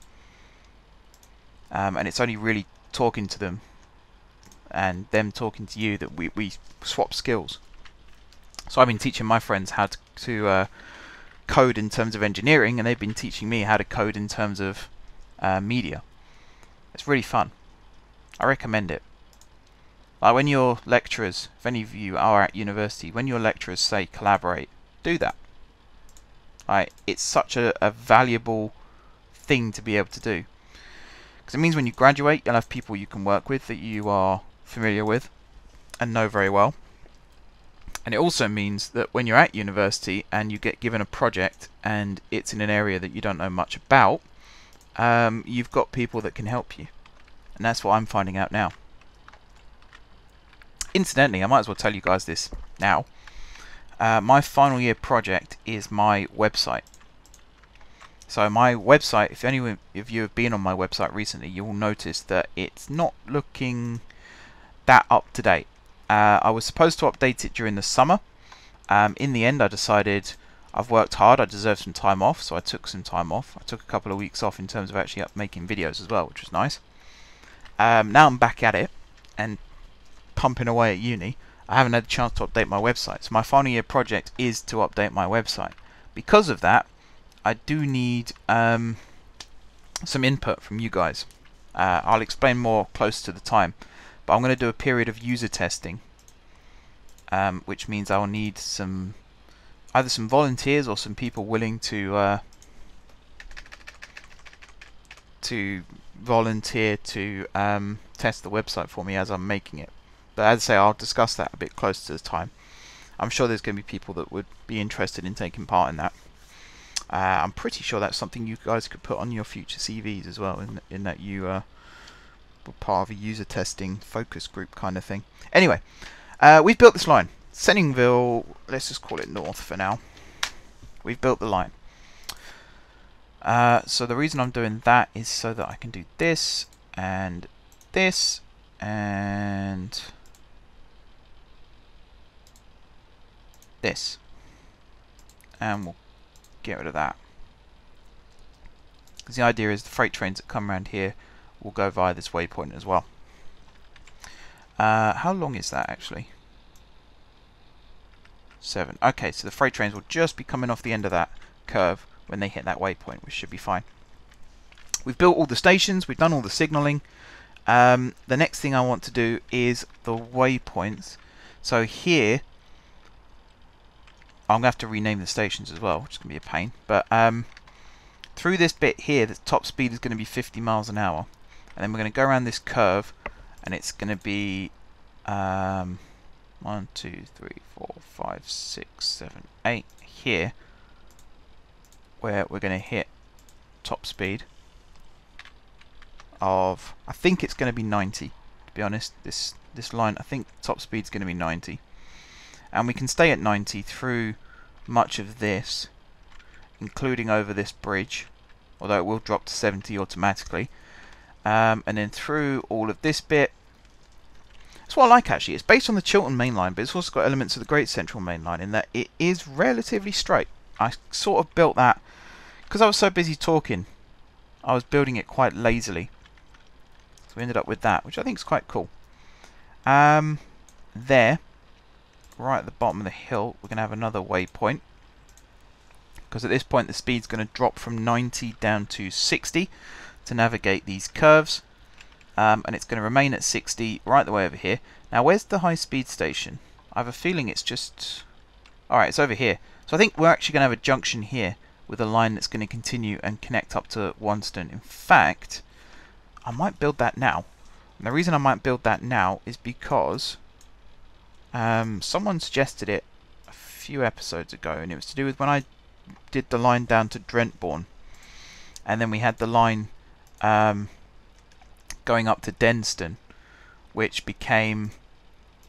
and it's only really talking to them and them talking to you that we swap skills. So I've been teaching my friends how to code in terms of engineering, and they've been teaching me how to code in terms of media. It's really fun. I recommend it. Like when your lecturers, if any of you are at university, when your lecturers say collaborate, do that. It's such a valuable thing to be able to do. Because it means when you graduate, you'll have people you can work with that you are familiar with and know very well. And it also means that when you're at university and you get given a project and it's in an area that you don't know much about, you've got people that can help you. And that's what I'm finding out now. Incidentally, I might as well tell you guys this now. My final year project is my website. So my website, if any of you have been on my website recently, you will notice that it's not looking that up to date. I was supposed to update it during the summer. In the end, I decided I've worked hard, I deserve some time off, so I took some time off. I took a couple of weeks off in terms of actually making videos as well, which was nice. Now I'm back at it and pumping away at uni. I haven't had a chance to update my website, so my final year project is to update my website. Because of that, I do need some input from you guys. I'll explain more close to the time, but I'm going to do a period of user testing, which means I'll need either some volunteers or some people willing to volunteer to test the website for me as I'm making it. But as I say, I'll discuss that a bit closer to the time. I'm sure there's going to be people that would be interested in taking part in that. I'm pretty sure that's something you guys could put on your future CVs as well, in that you were part of a user testing focus group kind of thing. Anyway, we've built this line. Senningville, let's just call it north for now. We've built the line. So the reason I'm doing that is so that I can do this and this and this, and we'll get rid of that, because the idea is the freight trains that come around here will go via this waypoint as well. How long is that actually? 7. Okay, so the freight trains will just be coming off the end of that curve when they hit that waypoint, which should be fine. We've built all the stations, we've done all the signaling. The next thing I want to do is the waypoints. So here, I'm going to have to rename the stations as well, which is going to be a pain. But through this bit here, the top speed is going to be 50 miles an hour. And then we're going to go around this curve, and it's going to be 1, 2, 3, 4, 5, 6, 7, 8 here, where we're going to hit top speed of, I think it's going to be 90, to be honest. This line, I think top speed is going to be 90. And we can stay at 90 through much of this, including over this bridge, although it will drop to 70 automatically. And then through all of this bit. That's what I like actually. It's based on the Chiltern main line, but it's also got elements of the Great Central main line in that it is relatively straight. I sort of built that because I was so busy talking. I was building it quite lazily. So we ended up with that, which I think is quite cool. There, right at the bottom of the hill, we're going to have another waypoint. Because at this point the speed's going to drop from 90 down to 60 to navigate these curves. And it's going to remain at 60 right the way over here. Now where's the high speed station? I have a feeling it's just... Alright, it's over here. So I think we're actually going to have a junction here with a line that's going to continue and connect up to Wanston. In fact, I might build that now. And the reason I might build that now is because someone suggested it a few episodes ago, and it was to do with when I did the line down to Drentbourne. And then we had the line going up to Denston, which became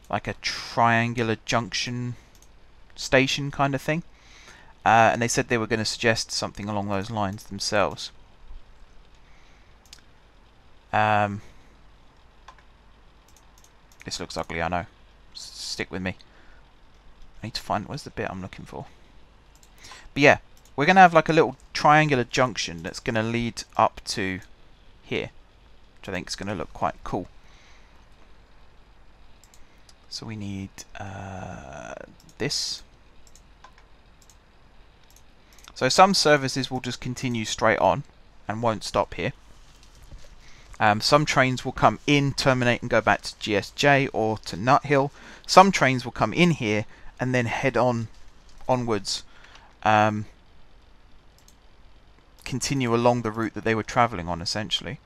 like a triangular junction station kind of thing. And they said they were going to suggest something along those lines themselves. This looks ugly, I know. Stick with me. I need to find... where's the bit I'm looking for? But yeah, we're going to have like a little triangular junction that's going to lead up to here, which I think is going to look quite cool. So we need this. So some services will just continue straight on and won't stop here. Some trains will come in, terminate and go back to GSJ or to Nut Hill. Some trains will come in here and then head onwards, continue along the route that they were travelling on, essentially.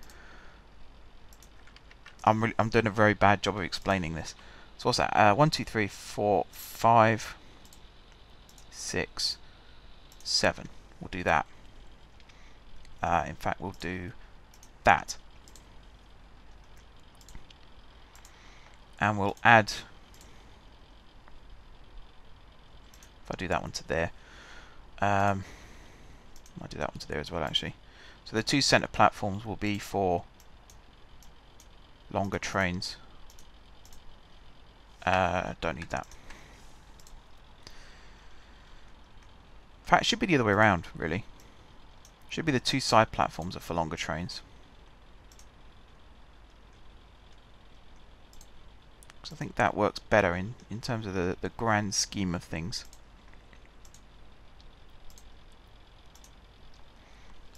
I'm doing a very bad job of explaining this. So what's that? 1, 2, 3, 4, 5, 6, 7. We'll do that. In fact, we'll do that. And we'll add... if I do that one to there, I'll do that one to there as well, actually. So the two centre platforms will be for longer trains. Don't need that. In fact, it should be the other way around, really. Should be the two side platforms are for longer trains. Because I think that works better in terms of the grand scheme of things.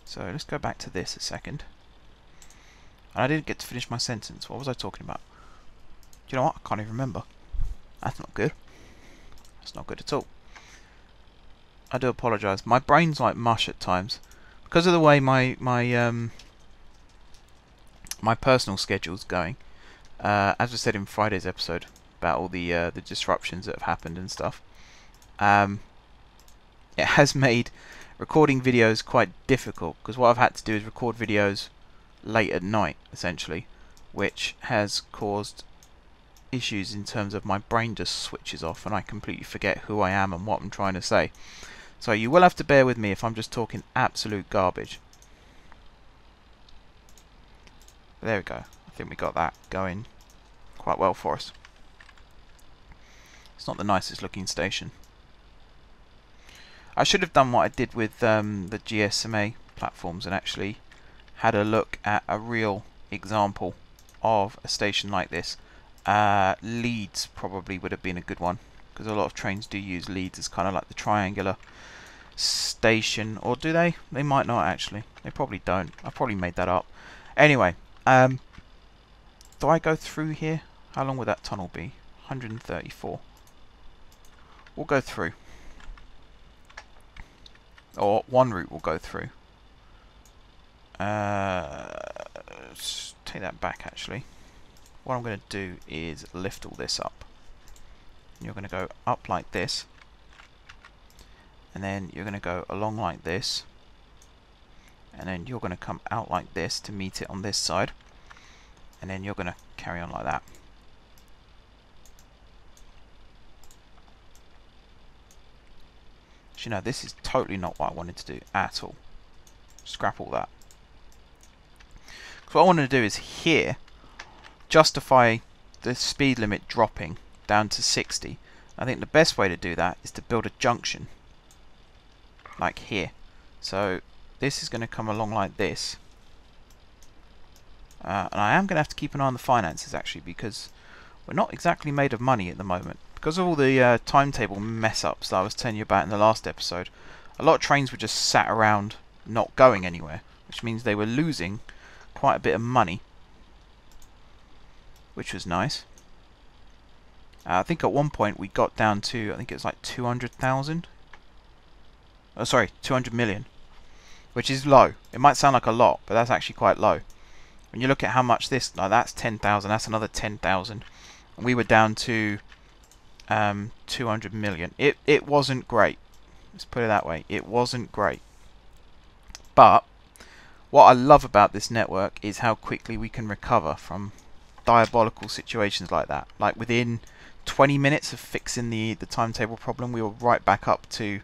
So let's go back to this a second. And I didn't get to finish my sentence. What was I talking about? Do you know what? I can't even remember. That's not good. That's not good at all. I do apologise. My brain's like mush at times because of the way my personal schedule's going. as I said in Friday's episode about all the disruptions that have happened and stuff, it has made recording videos quite difficult, because what I've had to do is record videos late at night, essentially, which has caused issues in terms of my brain just switches off and I completely forget who I am and what I'm trying to say. So you will have to bear with me if I'm just talking absolute garbage. There we go. I think we got that going quite well for us. It's not the nicest looking station. I should have done what I did with the GSMA platforms and actually had a look at a real example of a station like this. Leeds probably would have been a good one, because a lot of trains do use Leeds as kind of like the triangular station, or do they? They might not actually. They probably don't. I probably made that up. Anyway, do I go through here? How long would that tunnel be? 134. We'll go through. Or one route will go through. Let's take that back actually. What I'm going to do is lift all this up. You're going to go up like this, and then you're going to go along like this, and then you're going to come out like this to meet it on this side, and then you're going to carry on like that. You know, this is totally not what I wanted to do at all. Scrap all that. So what I wanted to do is here justify the speed limit dropping down to 60. I think the best way to do that is to build a junction like here. So this is going to come along like this, and I am going to have to keep an eye on the finances actually, because we're not exactly made of money at the moment. Because of all the timetable mess-ups that I was telling you about in the last episode, a lot of trains were just sat around not going anywhere, which means they were losing quite a bit of money, which was nice. I think at one point we got down to, I think it was like 200,000. Oh, sorry, 200 million, which is low. It might sound like a lot, but that's actually quite low. When you look at how much this, like that's 10,000, that's another 10,000, and we were down to 200 million. It wasn't great. Let's put it that way. It wasn't great. But what I love about this network is how quickly we can recover from diabolical situations like that. Like within 20 minutes of fixing the timetable problem, we were right back up to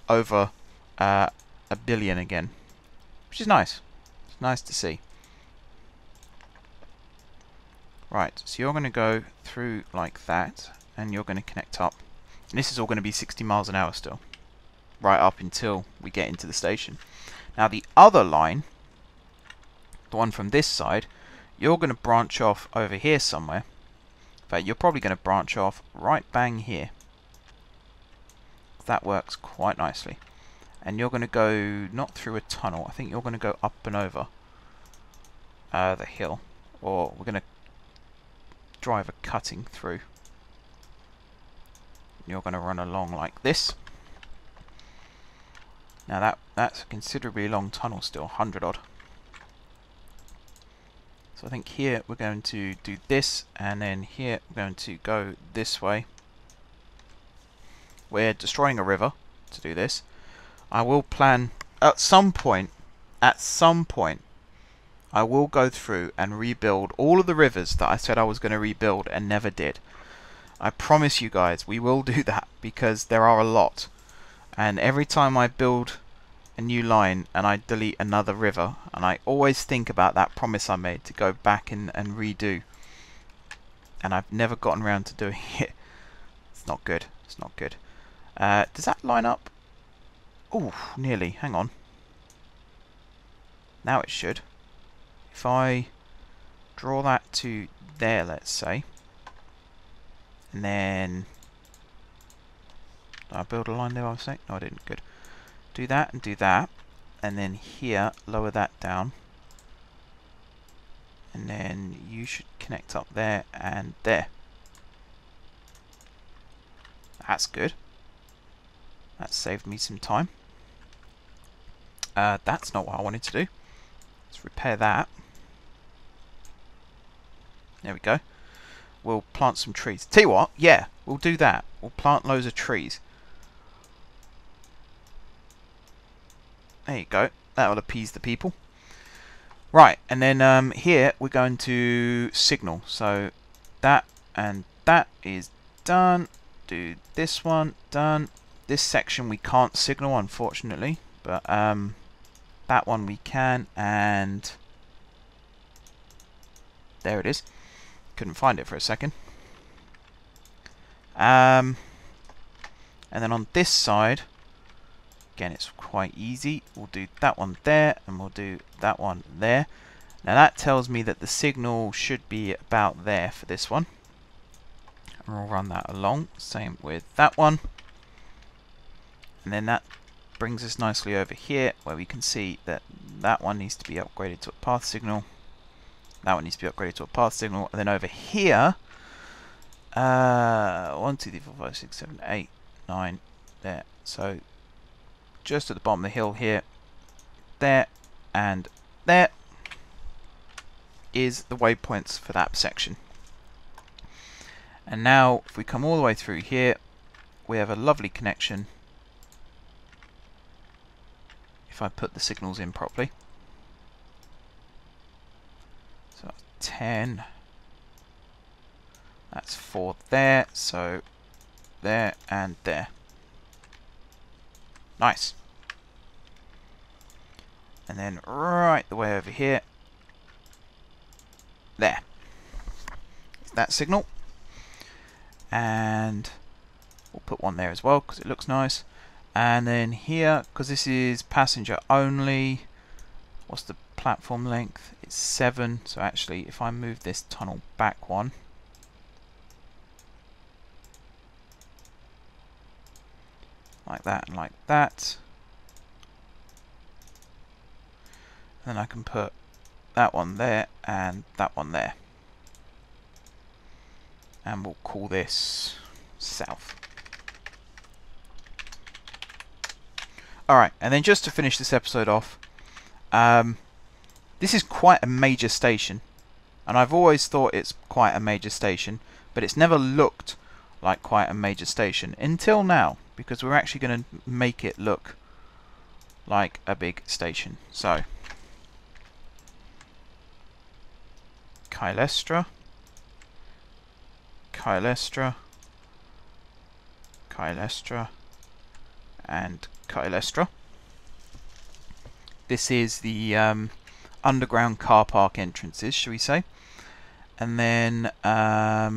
over a billion again, which is nice. It's nice to see. Right, so you're going to go through like that, and you're going to connect up. And this is all going to be 60 miles an hour still, right up until we get into the station. Now the other line, the one from this side, you're going to branch off over here somewhere. In fact, you're probably going to branch off right bang here. That works quite nicely. And you're going to go not through a tunnel. I think you're going to go up and over the hill, or we're going to drive a cutting through. You're going to run along like this. Now that's a considerably long tunnel still, 100 odd. So I think here we're going to do this, and then here we're going to go this way. We're destroying a river to do this. I will plan at some point, I will go through and rebuild all of the rivers that I said I was going to rebuild and never did. I promise you guys, we will do that, because there are a lot. And every time I build a new line and I delete another river, and I always think about that promise I made to go back and redo. And I've never gotten around to doing it. It's not good. It's not good. Does that line up? Oh, nearly. Hang on. Now it should. If I draw that to there, let's say, and then did I build a line there, I was saying? No, I didn't. Good. Do that and do that, and then here lower that down, and then you should connect up there and there. That's good. That saved me some time. That's not what I wanted to do. Let's repair that. There we go. We'll plant some trees. Tell you what, yeah, we'll do that. We'll plant loads of trees. There you go. That will appease the people. Right, and then here we're going to signal. So that and that is done. Do this one, done. This section we can't signal, unfortunately, but that one we can, and there it is. Couldn't find it for a second. And then on this side, again, it's quite easy. We'll do that one there, and we'll do that one there. Now that tells me that the signal should be about there for this one. And we'll run that along. Same with that one. And then that brings us nicely over here, where we can see that that one needs to be upgraded to a path signal. That one needs to be upgraded to a path signal. And then over here, 1, 2, 3, 4, 5, 6, 7, 8, 9, there. So just at the bottom of the hill here, there and there is the waypoints for that section. And now if we come all the way through here, we have a lovely connection if I put the signals in properly. So that's 10, that's 4 there, so there and there. Nice. And then right the way over here, there is that signal. And we'll put one there as well because it looks nice. And then here, because this is passenger only, what's the platform length? It's 7. So actually, if I move this tunnel back one, like that and like that, then I can put that one there and that one there. And we'll call this south. Alright, and then just to finish this episode off, this is quite a major station. And I've always thought it's quite a major station, but it's never looked like quite a major station until now, because we're actually going to make it look like a big station. So, Kylestra, Kylestra, Kylestra, and Kylestra. This is the underground car park entrances, shall we say. And then that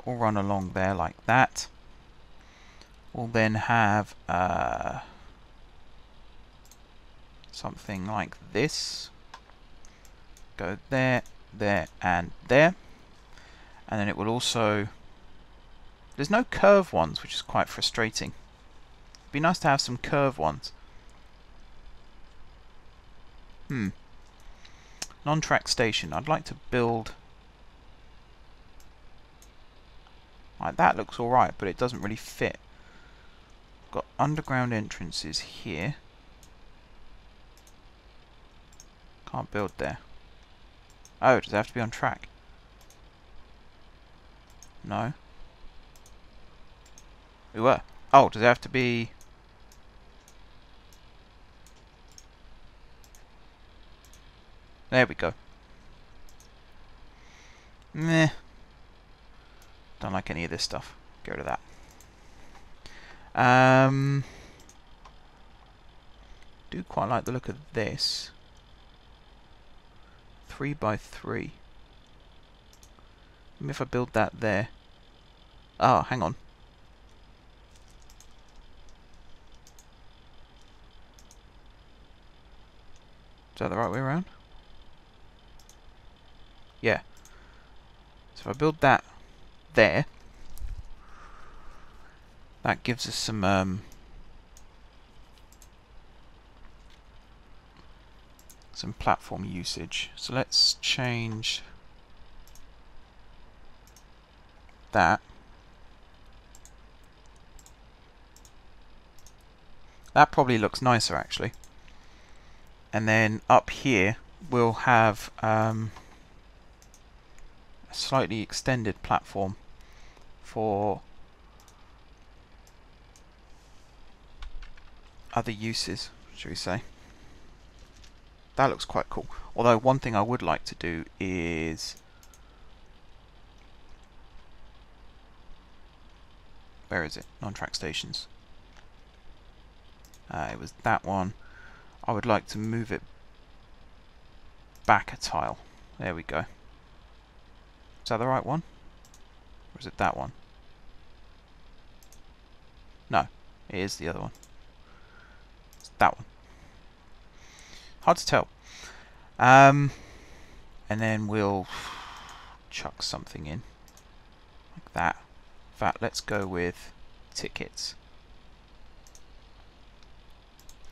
will run along there like that. We'll then have something like this. Go there, there, and there. And then it will also... There's no curve ones, which is quite frustrating. It'd be nice to have some curve ones. Non-track station. I'd like to build... Like that looks alright, but it doesn't really fit. Got underground entrances here. Can't build there. Oh, does it have to be on track? No. We were. Oh, does it have to be... There we go. Meh. Don't like any of this stuff. Get rid of that. Do quite like the look of this. 3 by 3. Maybe if I build that there. Oh, hang on. Is that the right way around? Yeah. So if I build that there, that gives us some platform usage. So let's change that. That probably looks nicer actually. and then up here we'll have a slightly extended platform for other uses, shall we say. That looks quite cool. Although one thing I would like to do is, where is it? Non-track stations. It was that one. I would like to move it back a tile. There we go. Is that the right one? Or is it that one? No, it is the other one. It's that one. Hard to tell. And then we'll chuck something in like that. In fact, let's go with tickets.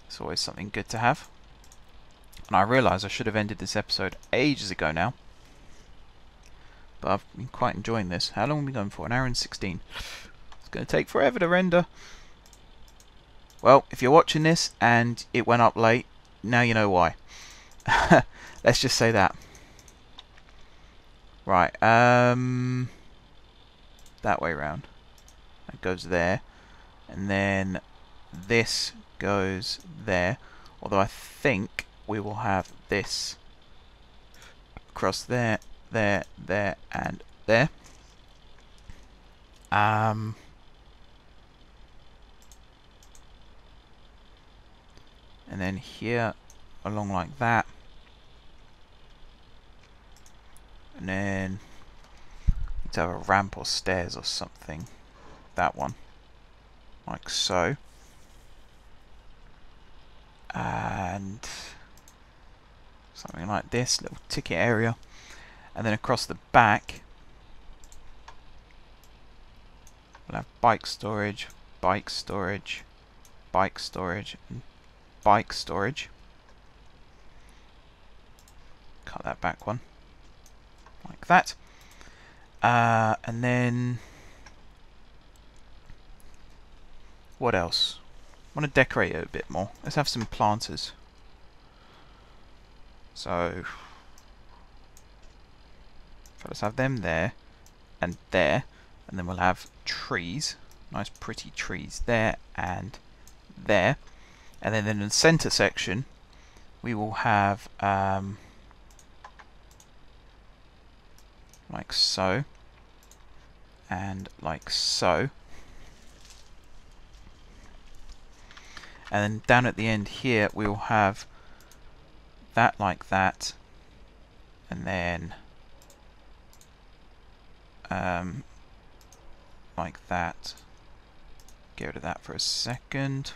It's always something good to have. And I realise I should have ended this episode ages ago now, but I've been quite enjoying this. How long have we gone for? An hour and 16. It's going to take forever to render. Well, if you're watching this and it went up late, now you know why. Let's just say that. Right, that way round. That goes there. And then this goes there. Although I think we will have this across there, there, there, and there. And then here along like that. And then need to have a ramp or stairs or something. That one. Like so. And something like this, little ticket area. And then across the back we'll have bike storage, bike storage, bike storage, and bike storage. Cut that back one like that. And then what else? I want to decorate it a bit more. Let's have some planters. So let's have them there and there, and then we'll have trees, nice pretty trees there and there, and then in the center section we will have like so and like so. And then down at the end here we'll have that like that, and then like that. Get rid of that for a second.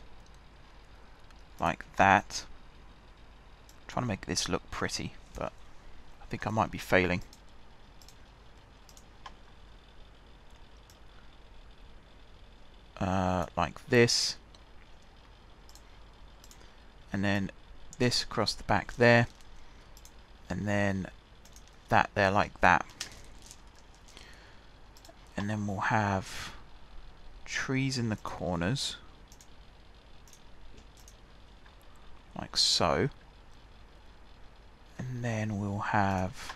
Like that. I'm trying to make this look pretty, but I think I might be failing. Like this. And then this across the back there, and then that there like that. And then we'll have trees in the corners like so, and then we'll have,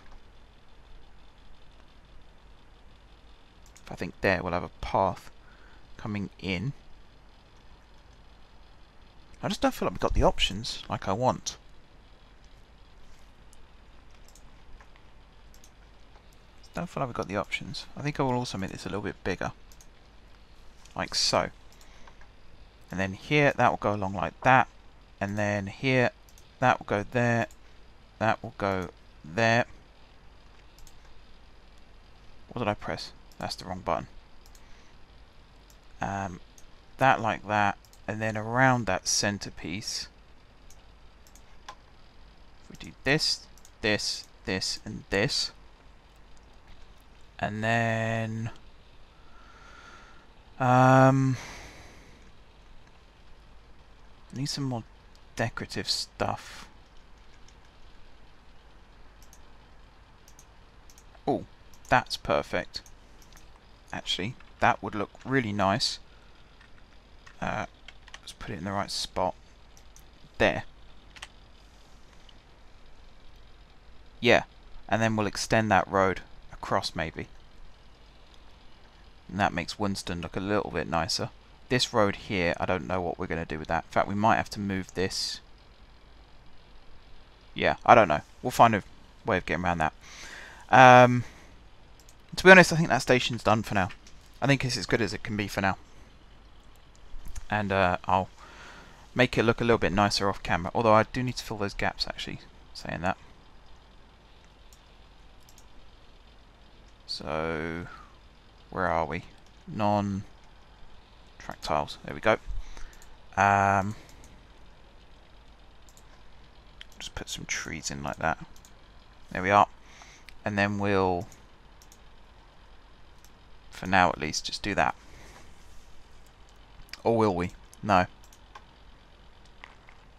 I think there we'll have a path coming in. I just don't feel like we've got the options like I want. Don't feel like we've got the options. I think I will also make this a little bit bigger. Like so. And then here, that will go along like that. And then here, that will go there. That will go there. What did I press? That's the wrong button. That like that. And then around that centerpiece, if we do this, this, this, and this, and then need some more decorative stuff. Oh, that's perfect. Actually, that would look really nice. Let's put it in the right spot. There. Yeah, and then we'll extend that road across maybe. And that makes Winston look a little bit nicer. This road here, I don't know what we're going to do with that. In fact, we might have to move this. Yeah, I don't know. We'll find a way of getting around that. To be honest, I think that station's done for now. I think it's as good as it can be for now. And I'll make it look a little bit nicer off camera. Although I do need to fill those gaps, actually, saying that. So, where are we? Non-track tiles. There we go. Just put some trees in like that. There we are. And then we'll, for now at least, just do that. Or will we? No.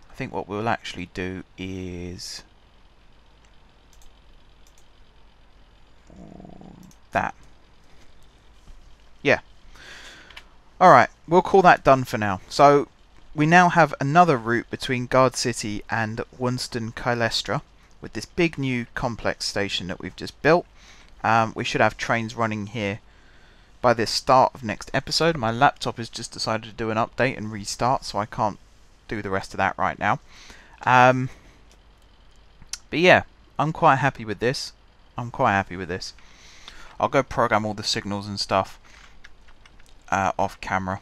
I think what we'll actually do is that. Yeah. Alright, we'll call that done for now. So, we now have another route between Guard City and Winston Kylestra with this big new complex station that we've just built. We should have trains running here by the start of next episode. My laptop has just decided to do an update and restart, so I can't do the rest of that right now. But yeah, I'm quite happy with this. I'll go program all the signals and stuff off camera.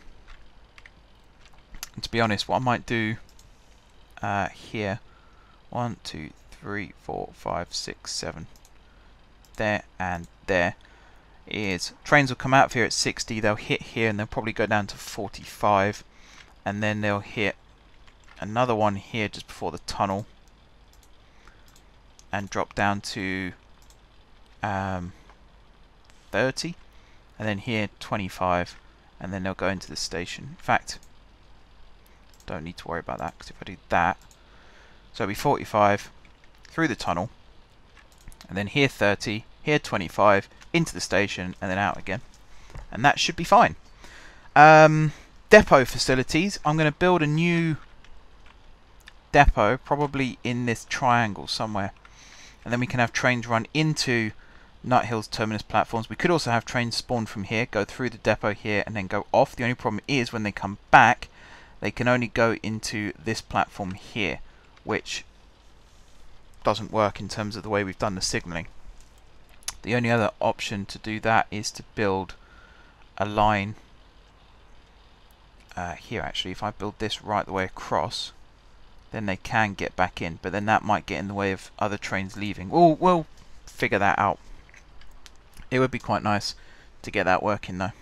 And to be honest, what I might do here, 1, 2, 3, 4, 5, 6, 7, there and there, is trains will come out of here at 60, they'll hit here and they'll probably go down to 45, and then they'll hit another one here just before the tunnel and drop down to 30, and then here 25, and then they'll go into the station. In fact, don't need to worry about that, because if I do that, so it'll be 45 through the tunnel, and then here 30, here 25, into the station, and then out again, and that should be fine. Depot facilities, I'm going to build a new depot probably in this triangle somewhere, and then we can have trains run into Nut Hill's terminus platforms. We could also have trains spawn from here, go through the depot here, and then go off. The only problem is when they come back, they can only go into this platform here, which doesn't work in terms of the way we've done the signalling. The only other option to do that is to build a line here. Actually, if I build this right the way across, then they can get back in, but then that might get in the way of other trains leaving. We'll figure that out. It would be quite nice to get that working though.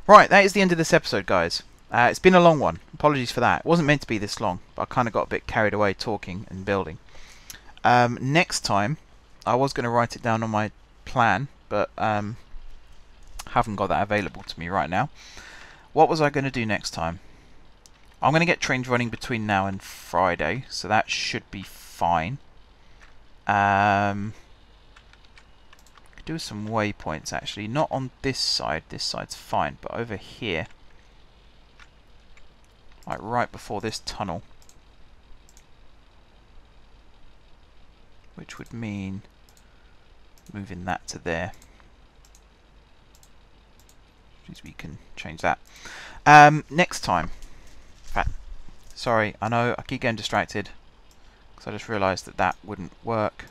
Right, that is the end of this episode, guys. It's been a long one. Apologies for that. It wasn't meant to be this long, but I kind of got a bit carried away talking and building. Next time, I was going to write it down on my plan, but haven't got that available to me right now. What was I going to do next time? I'm going to get trains running between now and Friday, so that should be fine. Could do some waypoints actually, not on this side. This side's fine, but over here, like right before this tunnel, which would mean moving that to there. Which means we can change that. Next time. In fact, sorry, I know I keep getting distracted because I just realised that that wouldn't work.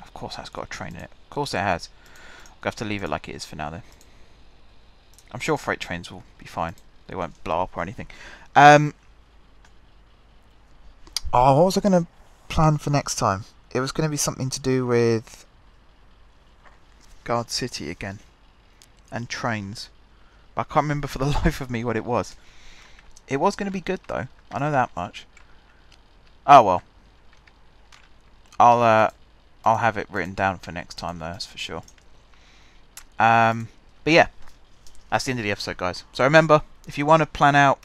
Of course that's got a train in it. Of course it has. We'll have to leave it like it is for now then. I'm sure freight trains will be fine. They won't blow up or anything. Oh, what was I going to plan for next time? It was going to be something to do with Guard City again. And trains. But I can't remember for the life of me what it was. It was going to be good though. I know that much. Oh well. I'll have it written down for next time though, that's for sure. But yeah. That's the end of the episode, guys. So remember, if you want to plan out,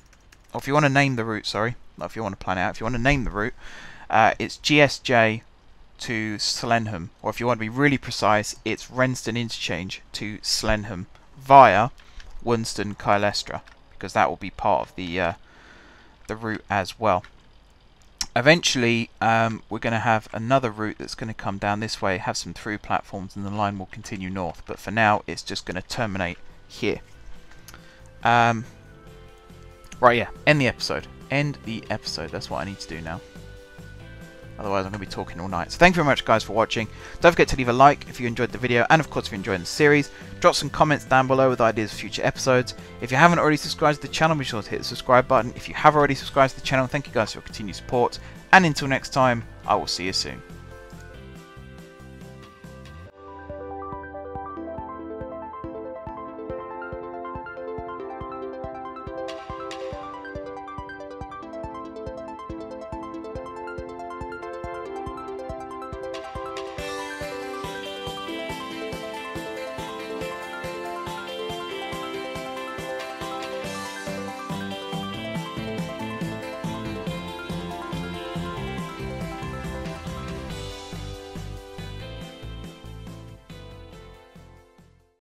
or if you want to name the route, sorry. Not if you want to plan it out. If you want to name the route, it's GSJ to Slenham. Or if you want to be really precise, it's Renston Interchange to Slenham via Winston Kylestra, because that will be part of the route as well. Eventually, we're going to have another route that's going to come down this way, have some through platforms, and the line will continue north. But for now, it's just going to terminate here. Right, yeah, end the episode. End the episode. That's what I need to do now. Otherwise, I'm going to be talking all night. So thank you very much, guys, for watching. Don't forget to leave a like if you enjoyed the video. And, of course, if you're enjoying the series, drop some comments down below with ideas for future episodes. If you haven't already subscribed to the channel, be sure to hit the subscribe button. If you have already subscribed to the channel, thank you guys for your continued support. And until next time, I will see you soon.